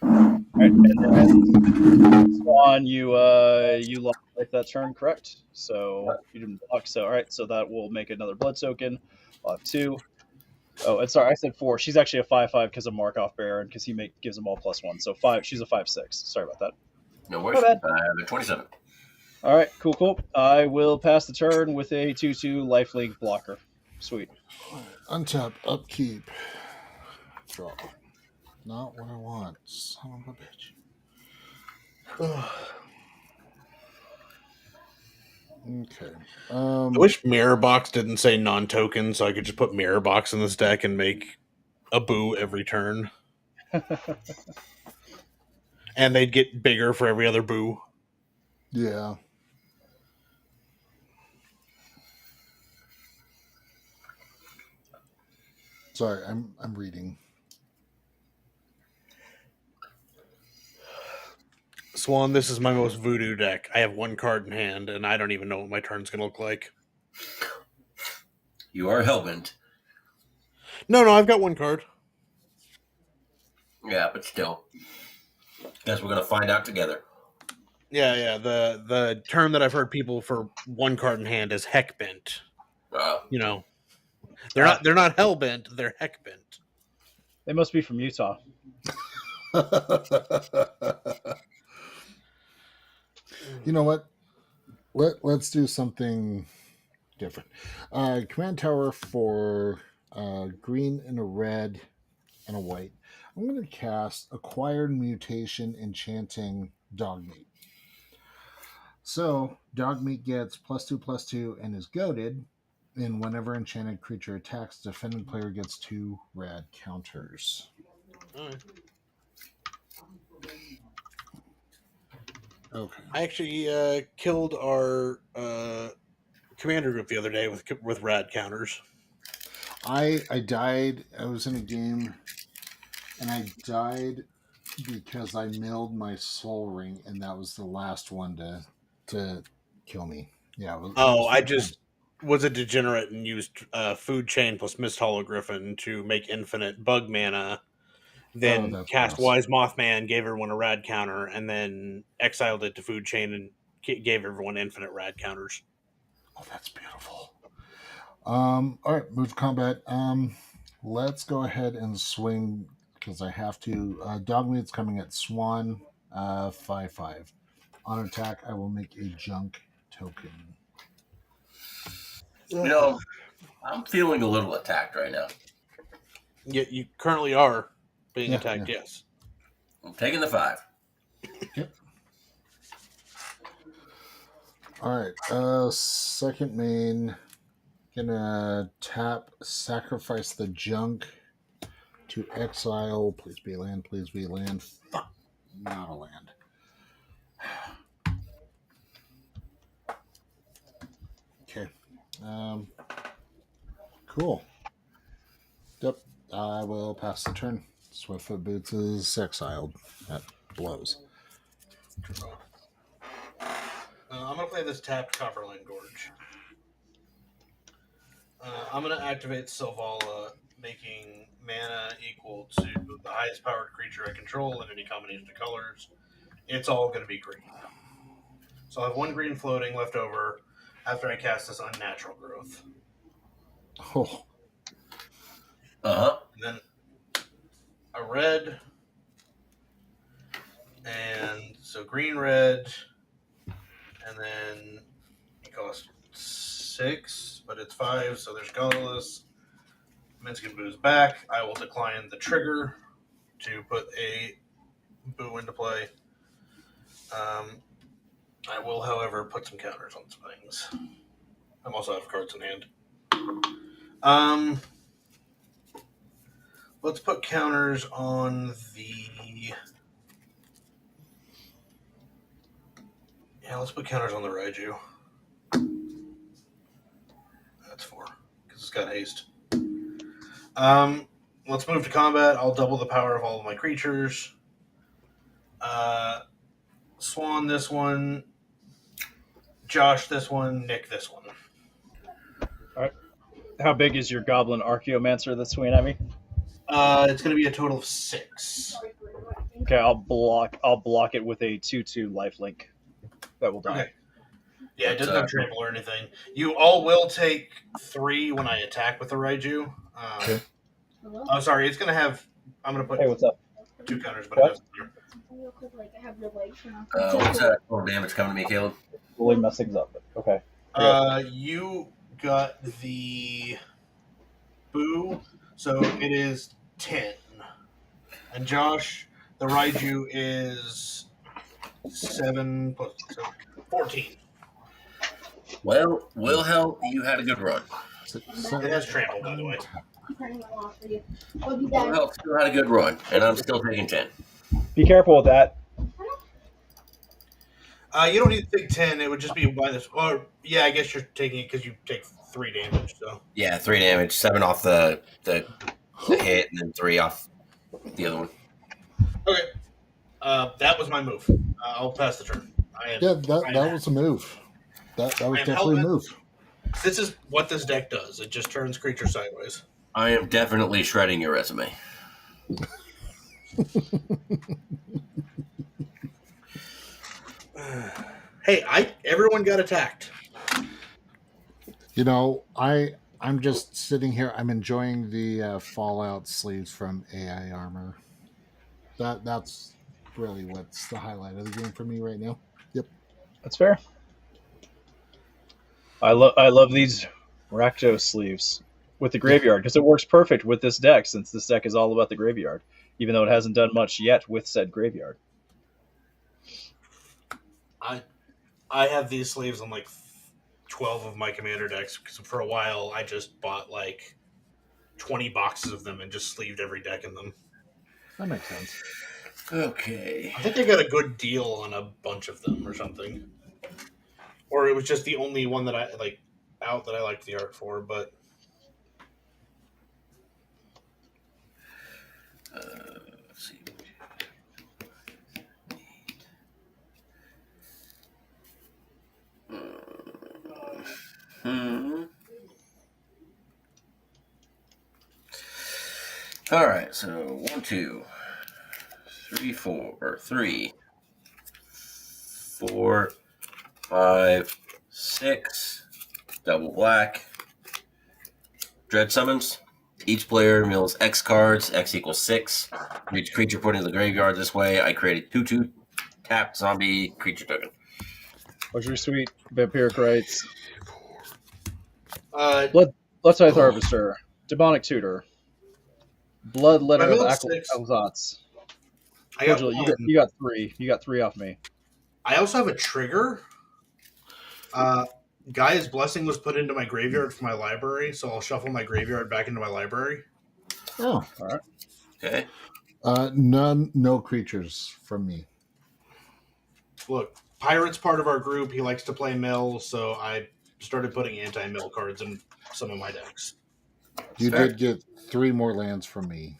All right, and then Swan, you lost like that turn, correct? So you didn't block. So all right, so that will make another blood token. I'll have 2. Oh, and sorry, I said 4. She's actually a 5/5 because of Markov Baron because he gives them all +1. So 5. She's a 5/6. Sorry about that. No worries. My bad. I have a 27. All right, cool. I will pass the turn with a 2/2 lifelink blocker. Sweet. Untap, upkeep, draw. Not what I want. Son of a bitch. Okay. I wish Mirror Box didn't say non-token, so I could just put Mirror Box in this deck and make a boo every turn. And they'd get bigger for every other boo. Yeah. Sorry, I'm reading. Swan, this is my most voodoo deck. I have 1 card in hand, and I don't even know what my turn's going to look like. You are hellbent. No, I've got 1 card. Yeah, but still. Guess we're going to find out together. Yeah. The term that I've heard people for 1 card in hand is heck bent. Wow. You know, They're not hell bent. They're heck bent. They must be from Utah. You know what? Let's do something different. Command tower for green and a red and a white. I'm going to cast Acquired Mutation Enchanting Dogmeat. So Dogmeat gets +2/+2 and is goaded. And whenever enchanted creature attacks, defending player gets 2 rad counters. Okay. I actually killed our commander group the other day with rad counters. I died. I was in a game, and I died because I milled my soul ring, and that was the last one to kill me. Yeah. I just was a degenerate and used food chain plus Mist Hologriffin to make infinite bug mana. Then cast gross. Wise Mothman, gave everyone a rad counter, and then exiled it to food chain and gave everyone infinite rad counters. Oh, that's beautiful. All right, move to combat. Let's go ahead and swing because I have to. Dogmeat's coming at Swan, 5/5. On attack, I will make a junk token. You know, I'm feeling a little attacked right now. Yeah, you currently are being attacked. Yeah. Yes. I'm taking the 5. Yep. All right. Second main. Gonna tap, sacrifice the junk to exile. Please be land. Please be land. Fuck. Not a land. Okay. Cool. Yep. I will pass the turn. Swiftfoot Boots is exiled. That blows. I'm going to play this tapped Copperline Gorge. I'm going to activate Sylvala, making mana equal to the highest powered creature I control in any combination of colors. It's all going to be green. So I have 1 green floating left over after I cast this Unnatural Growth. Oh. Uh-huh. And then a red. And so green, red. And then it costs 6, but it's 5, so there's colorless. Minskin Boo's back. I will decline the trigger to put a Boo into play. I will, however, put some counters on some things. I'm also out of cards in hand. Let's put counters on the... Yeah, let's put counters on the Raiju. That's 4, because it's got haste. Let's move to combat. I'll double the power of all of my creatures. Swan this one. Josh this one. Nick this one. All right. How big is your Goblin Archaeomancer that's swinging at me? It's going to be a total of 6. Okay, I'll block it with a 2/2 lifelink. That will die. Okay. Yeah, it doesn't have trample or anything. You all will take 3 when I attack with the Raiju. Okay. Oh, sorry. It's going to have... I'm going to put Hey, what's up? 2 counters, but What? it doesn't matter. What's that total damage coming to me, Caleb? Really mess things up. Okay. You got the Boo, so it is 10. And Josh, the Raiju is 7 plus 14. Well, Wilhelm, you had a good run. It has trample, by the way. Wilhelm still had a good run, and I'm still taking 10. Be careful with that. You don't need to take 10. It would just be minus. Or yeah, I guess you're taking it because you take 3 damage. So Yeah, 3 damage, 7 off the hit, and then 3 off the other one. okay, that was my move. I'll pass the turn. That was a move. That was definitely a move. This is what this deck does. It just turns creatures sideways. I am definitely shredding your resume. Hey, everyone got attacked. You know, I I'm just sitting here. I'm enjoying the Fallout sleeves from AI Armor. That's really what's the highlight of the game for me right now. Yep. That's fair. I love these Rakdos sleeves with the graveyard because it works perfect with this deck since this deck is all about the graveyard, even though it hasn't done much yet with said graveyard. I have these sleeves on like 12 of my commander decks because for a while I just bought like 20 boxes of them and just sleeved every deck in them. That makes sense. Okay. I think I got a good deal on a bunch of them or something. Or it was just the only one that I like out that I liked the art for, but Let's see. Hmm. All right, so 1, 2, 3, 4, or 3, 4, 5, 6, double black. Dread summons. Each player mills X cards. X equals 6. Each creature put into the graveyard this way. I created 2/2 tapped zombie creature token. Luxury Suite, Vampiric Rites, uh, Bloodscythe Harvester, Demonic Tutor, Bloodletter I of milled 6. Alzats. I got Cordial, one. you got 3. You got 3 off me. I also have a trigger. Gaia's Blessing was put into my graveyard for my library, so I'll shuffle my graveyard back into my library. Oh, All right. Okay. no creatures from me. Look, Pirate's part of our group. He likes to play mill, so I started putting anti-mill cards in some of my decks. You Fair. did get 3 more lands from me.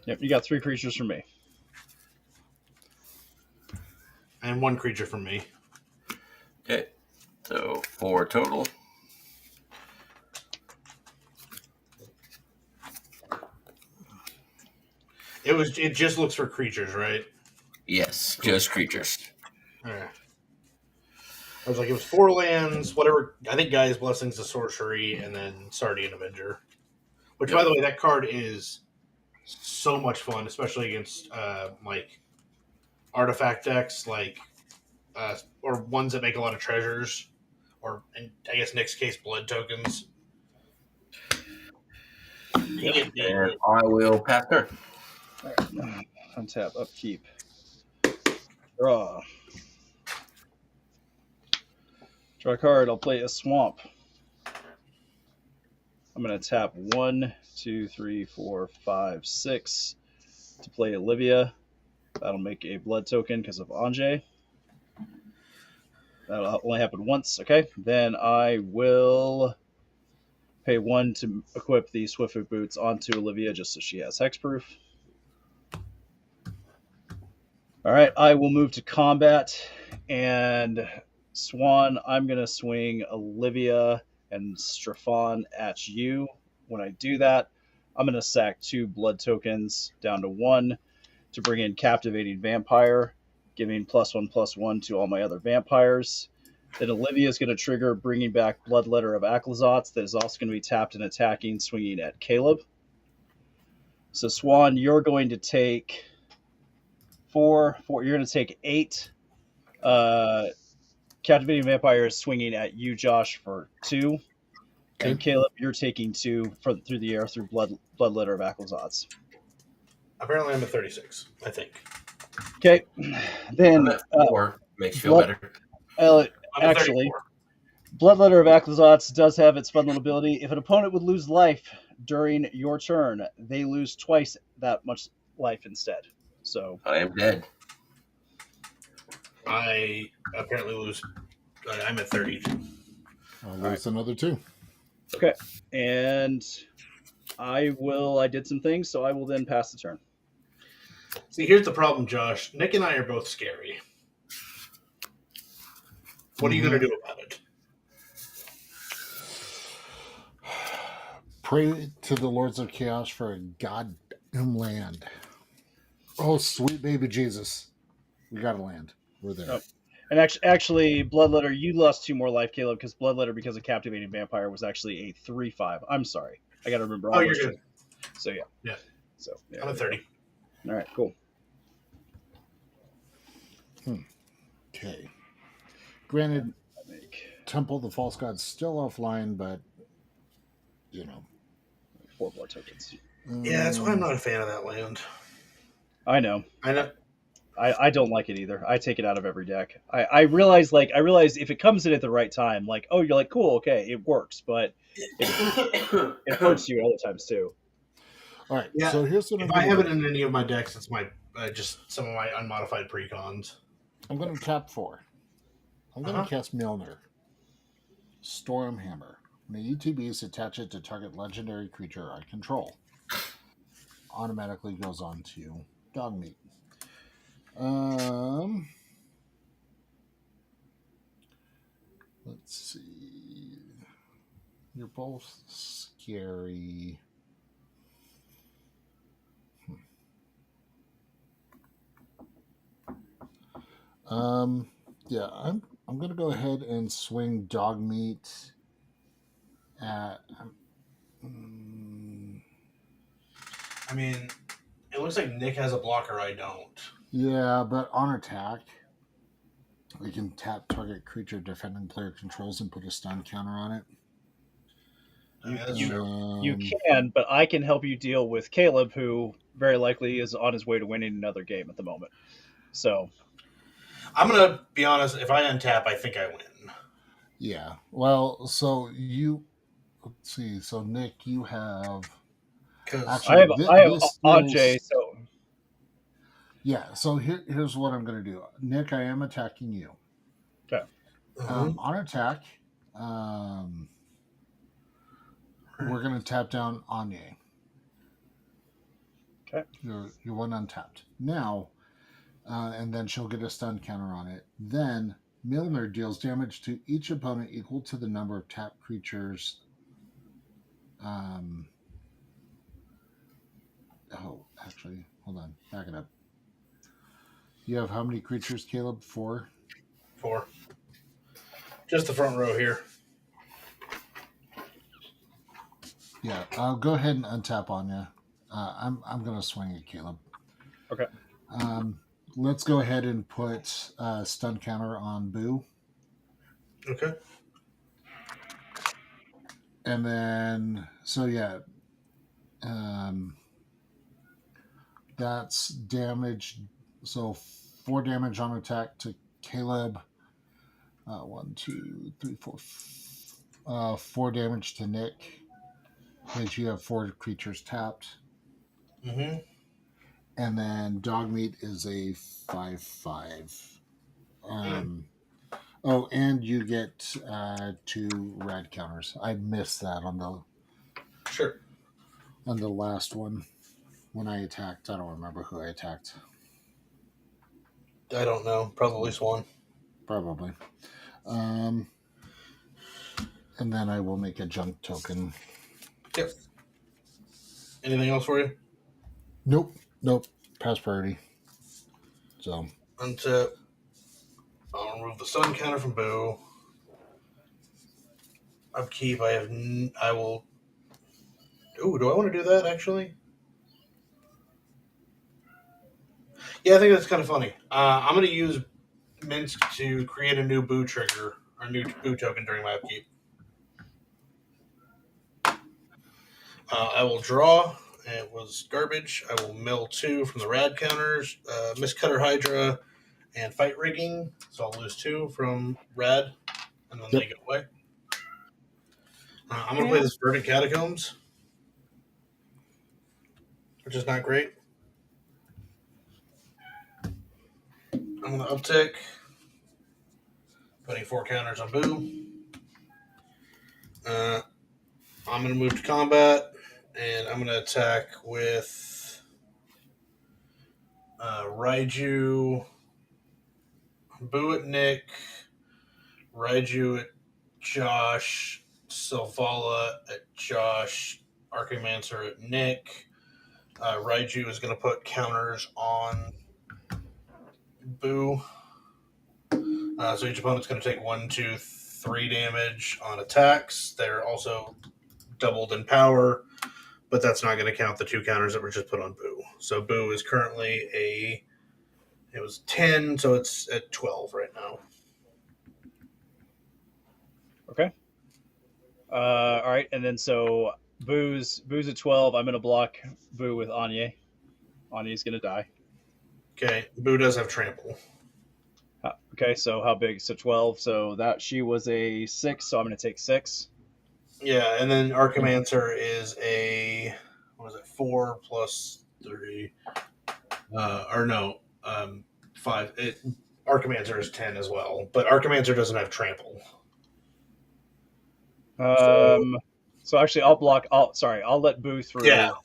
Yep, you got 3 creatures from me. And 1 creature from me. Okay. So 4 total. It just looks for creatures, right? Yes, just creatures. Alright. I was like, it was 4 lands, whatever. I think Gaia's Blessing's a sorcery, and then Sardian Avenger. Which, by the way, that card is so much fun, especially against like artifact decks, like or ones that make a lot of treasures, or in I guess Nick's case, blood tokens. Yep. And I will pass turn. All right. Untap, upkeep. Draw. Draw a card. I'll play a swamp. I'm going to tap 1, 2, 3, 4, 5, 6 to play Olivia. That'll make a blood token because of Anjay. That'll only happen once. Okay. Then I will pay 1 to equip the Swiftfoot Boots onto Olivia just so she has hexproof. All right. I will move to combat. And Swan, I'm going to swing Olivia and Strafon at you. When I do that, I'm going to sack 2 blood tokens down to 1 to bring in Captivating Vampire, giving +1/+1 to all my other vampires. Then Olivia is going to trigger bringing back Bloodletter of Aclazotz that is also going to be tapped and attacking, swinging at Caleb. So Swan, you're going to take 4. You're going to take 8. Captivating Vampire is swinging at you, Josh, for 2. Okay. And Caleb, you're taking 2 through the air through Bloodletter of Aclazotz. Apparently, I'm at 36. I think. Okay. Then I'm at 4. Makes you feel blood- better. I'm at actually, 34. Bloodletter of Aclazotz does have its fun little ability. If an opponent would lose life during your turn, they lose twice that much life instead. So I am dead. I apparently lose. I'm at 30. I'll lose another 2. okay, and I did some things, so I will then pass the turn. See, here's the problem, Josh. Nick and I are both scary. What are you going to do about it? Pray to the Lords of Chaos for a goddamn land. Oh, sweet baby Jesus. We got a land. We're there. Oh. And actually, Bloodletter, you lost 2 more life, Caleb, because Bloodletter, because of Captivating Vampire, was actually a 3/5. I'm sorry. I got to remember all Oh, you're those. good. So yeah. Yeah. So yeah. I'm at 30. All right. Cool. Okay. Granted, Temple of the False God's still offline, but you know. 4 more tokens. Yeah, that's why I'm not a fan of that land. I know. I know. I don't like it either. I take it out of every deck. I realize if it comes in at the right time, like, oh, you're like, cool, okay, it works, but it hurts you other times too. All right. Yeah. So here's what If I'm I going have to it do. in any of my decks, it's my just some of my unmodified precons. I'm going to tap 4. I'm going to cast Milner. Stormhammer. May ETBs attach it to target legendary creature I control. Automatically goes on to Dogmeat. Let's see. You're both scary. Yeah, I'm gonna go ahead and swing Dogmeat at. I mean, it looks like Nick has a blocker. I don't. Yeah, but on attack, we can tap target creature defending player controls and put a stun counter on it. I mean, that's true. You can, but I can help you deal with Caleb, who very likely is on his way to winning another game at the moment. So I'm gonna be honest. If I untap, I think I win. Yeah. Well, so let's see. So Nick, you have. Actually, I have Ajay. So yeah. So here's what I'm going to do. Nick, I am attacking you. okay. On attack, we're going to tap down Anya. Okay. You're one untapped now, and then she'll get a stun counter on it. Then Milner deals damage to each opponent equal to the number of tapped creatures. Actually, hold on. Back it up. You have how many creatures, Caleb? 4? 4. Just the front row here. Yeah, go ahead and untap Anya. I'm going to swing at Caleb. Okay. Let's go ahead and put stun counter on Boo. Okay. And then, so yeah, that's damage. So 4 damage on attack to Caleb. 1, 2, 3, 4. 4 damage to Nick. Because you have 4 creatures tapped. Mm-hmm. And then Dogmeat is a 5/5. Oh, and you get 2 red counters. I missed that on the last one when I attacked. I don't remember who I attacked. I don't know. Probably at least one. Probably. And then I will make a junk token. Yep. Anything else for you? Nope. Pass priority. So. Untap. I'll remove the stun counter from Boo. Upkeep. I will. Ooh, do I want to do that actually? Yeah, I think that's kind of funny. I'm going to use Minsk to create a new Boo trigger, or a new Boo token during my upkeep. I will draw. It was garbage. I will mill 2 from the rad counters, Miscutter Hydra, and Fight Rigging. So I'll lose 2 from rad, and then they go away. I'm going to play this Verdant Catacombs, which is not great. I'm going to uptick, putting 4 counters on Boo. I'm going to move to combat, and I'm going to attack with Raiju, Boo at Nick, Raiju at Josh, Silvala at Josh, Archimancer at Nick. Raiju is going to put counters on Boo. So each opponent's going to take 1, 2, 3 damage on attacks. They're also doubled in power, but that's not going to count the 2 counters that were just put on Boo. So Boo is currently it was 10, so it's at 12 right now. Okay. All right, and then so Boo's at 12. I'm gonna block Boo with Anya. Anya's gonna die. Okay, Boo does have trample. Okay, so how big? So 12. So that she was a 6. So I'm gonna take 6. Yeah, and then Archimancer is a, what was it, 4 plus 3. Or no, 5. Archimancer is 10 as well, but Archimancer doesn't have trample. So actually, I'll block. I'll let Boo through. Yeah. All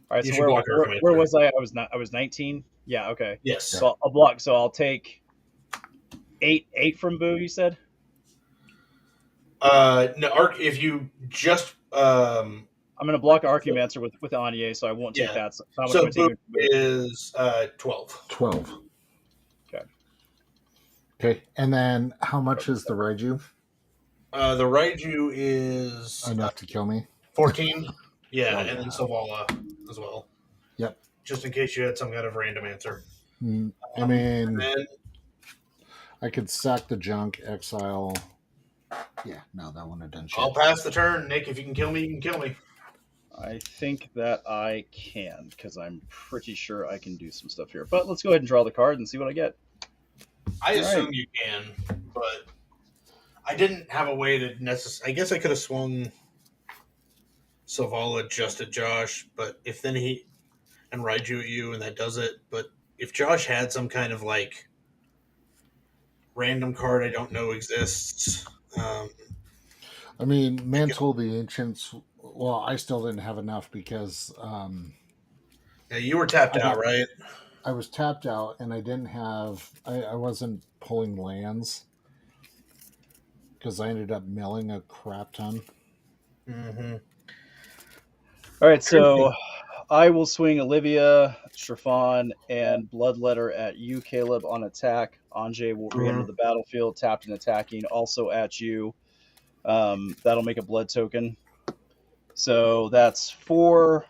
right. You So should block Archimancer. where was I? I was 19. Yeah. Okay. Yes. So I'll block. So I'll take 8 from Boo. You said. No, if you just I'm gonna block Archimancer with Anya, so I won't take that. So how much am I Boo taking? is 12. 12. Okay. Okay. And then how much is the Raiju? The Raiju is Enough to kill me? 14. Yeah, Oh, and then wow. Savala as well. Yep. Just in case you had some kind of random answer. I mean, And then, I could sack the junk, exile. Yeah, no, that wouldn't have done shit. I'll pass the turn, Nick. If you can kill me, you can kill me. I think that I can, because I'm pretty sure I can do some stuff here. But let's go ahead and draw the card and see what I get. I All assume right. you can, but I didn't have a way to necessarily. I guess I could have swung Savala just at Josh, but if then he and Raiju at you, and that does it. But if Josh had some kind of like random card I don't know exists, I mean, Mantle the Ancients. Well, I still didn't have enough because yeah, you were tapped out, right? I was tapped out and I didn't have. I wasn't pulling lands because I ended up milling a crap ton. Mm-hmm. All right, so I will swing Olivia, Shrafan, and Bloodletter at you, Caleb, on attack. Anjay will re-enter the battlefield, tapped and attacking, also at you. That'll make a blood token. So that's 4,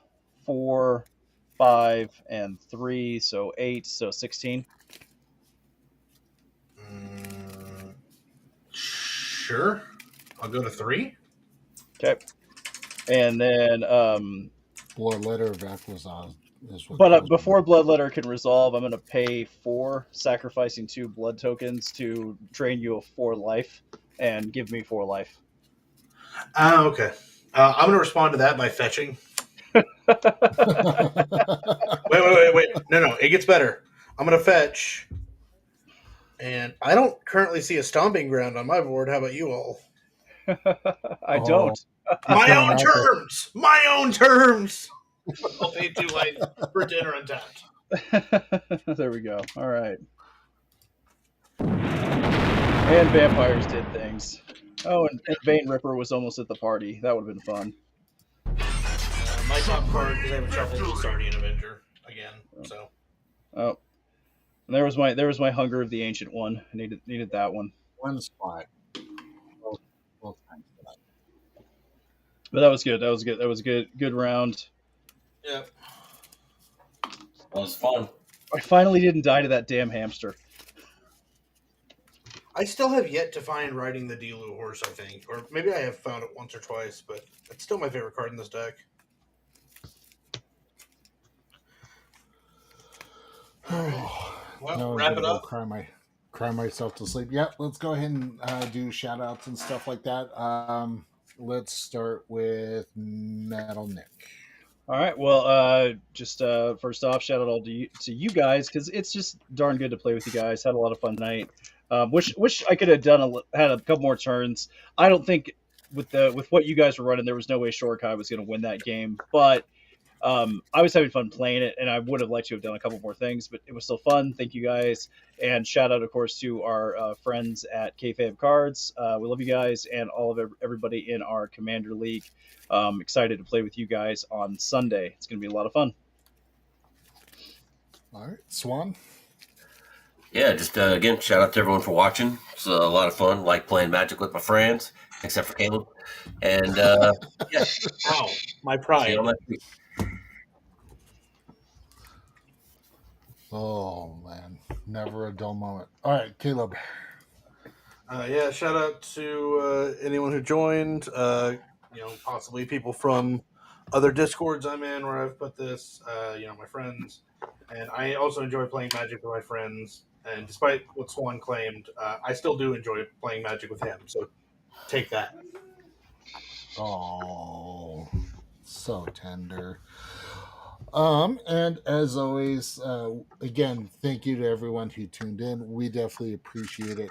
4, 5, and 3, so 8, so 16. Sure. I'll go to 3. Okay. And then Bloodletter of Equizon is what. But before Bloodletter can resolve, I'm going to pay 4, sacrificing 2 blood tokens to drain you of 4 life and give me 4 life. Okay. I'm going to respond to that by fetching. Wait. No. It gets better. I'm going to fetch. And I don't currently see a stomping ground on my board. How about you all? I don't. My own terms! My own terms! I'll pay 2 life for dinner untapped. There we go. All right. And vampires did things. Oh, and Vein Ripper was almost at the party. That would have been fun. My top card, because I have a shuffle, is Guardian Avenger again. So. Oh, and there was my Hunger of the Ancient one. I needed that one. One spot. But that was good. That was a good round. Yep. That was fun. I finally didn't die to that damn hamster. I still have yet to find riding the Delu horse, I think. Or maybe I have found it once or twice, but it's still my favorite card in this deck. Well, wrap it up. Cry myself to sleep. Yep, let's go ahead and do shout outs and stuff like that. Let's start with Metal Nick. All right. Well, just first off, shout out all to you guys, because it's just darn good to play with you guys. Had a lot of fun tonight. Wish I could have had a couple more turns. I don't think with what you guys were running, there was no way Shorkai was going to win that game. But I was having fun playing it, and I would have liked to have done a couple more things, but it was still fun. Thank you guys, and shout out, of course, to our friends at Kayfabe Cards. We love you guys, and all of everybody in our Commander League. Excited to play with you guys on Sunday. It's going to be a lot of fun. All right, Swan. Yeah, just again, shout out to everyone for watching. It's a lot of fun. Like playing Magic with my friends, except for Caleb. And yeah, Ow, my see you all pride. next week. Oh man, never a dull moment. All right, Caleb. Yeah, shout out to anyone who joined. Possibly people from other discords I'm in where I've put this. My friends, and I also enjoy playing Magic with my friends. And despite what Swan claimed, I still do enjoy playing Magic with him. So take that. Oh, so tender. And as always, again, thank you to everyone who tuned in. We definitely appreciate it.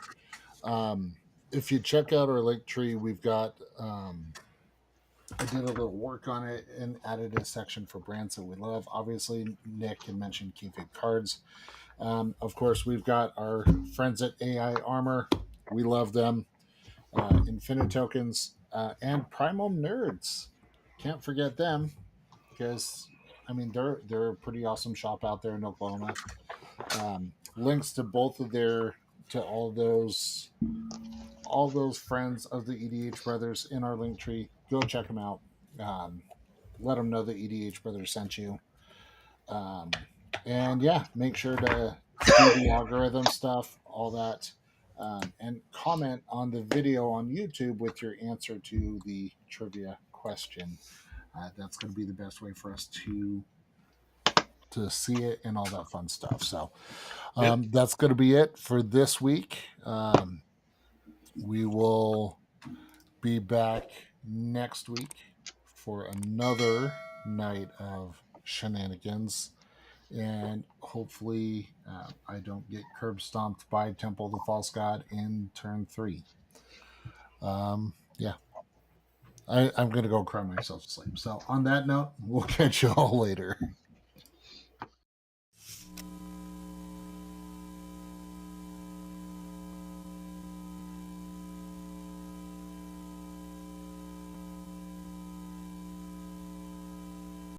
If you check out our link tree, we've got I did a little work on it and added a section for brands that we love. Obviously, Nick had mentioned Kayfabe cards. Of course, we've got our friends at AI Armor. We love them. Infinite Tokens and Primal Nerds. Can't forget them because they're a pretty awesome shop out there in Oklahoma. Links to both of their to all those friends of the EDH Brothers in our link tree. Go check them out. Let them know the EDH Brothers sent you. And yeah, make sure to do the algorithm stuff, all that, and comment on the video on YouTube with your answer to the trivia question. That's going to be the best way for us to see it and all that fun stuff. So that's going to be it for this week. We will be back next week for another night of shenanigans. And hopefully, I don't get curb stomped by Temple of the False God in turn 3. Yeah. I'm going to go cry myself to sleep. So, on that note, we'll catch you all later.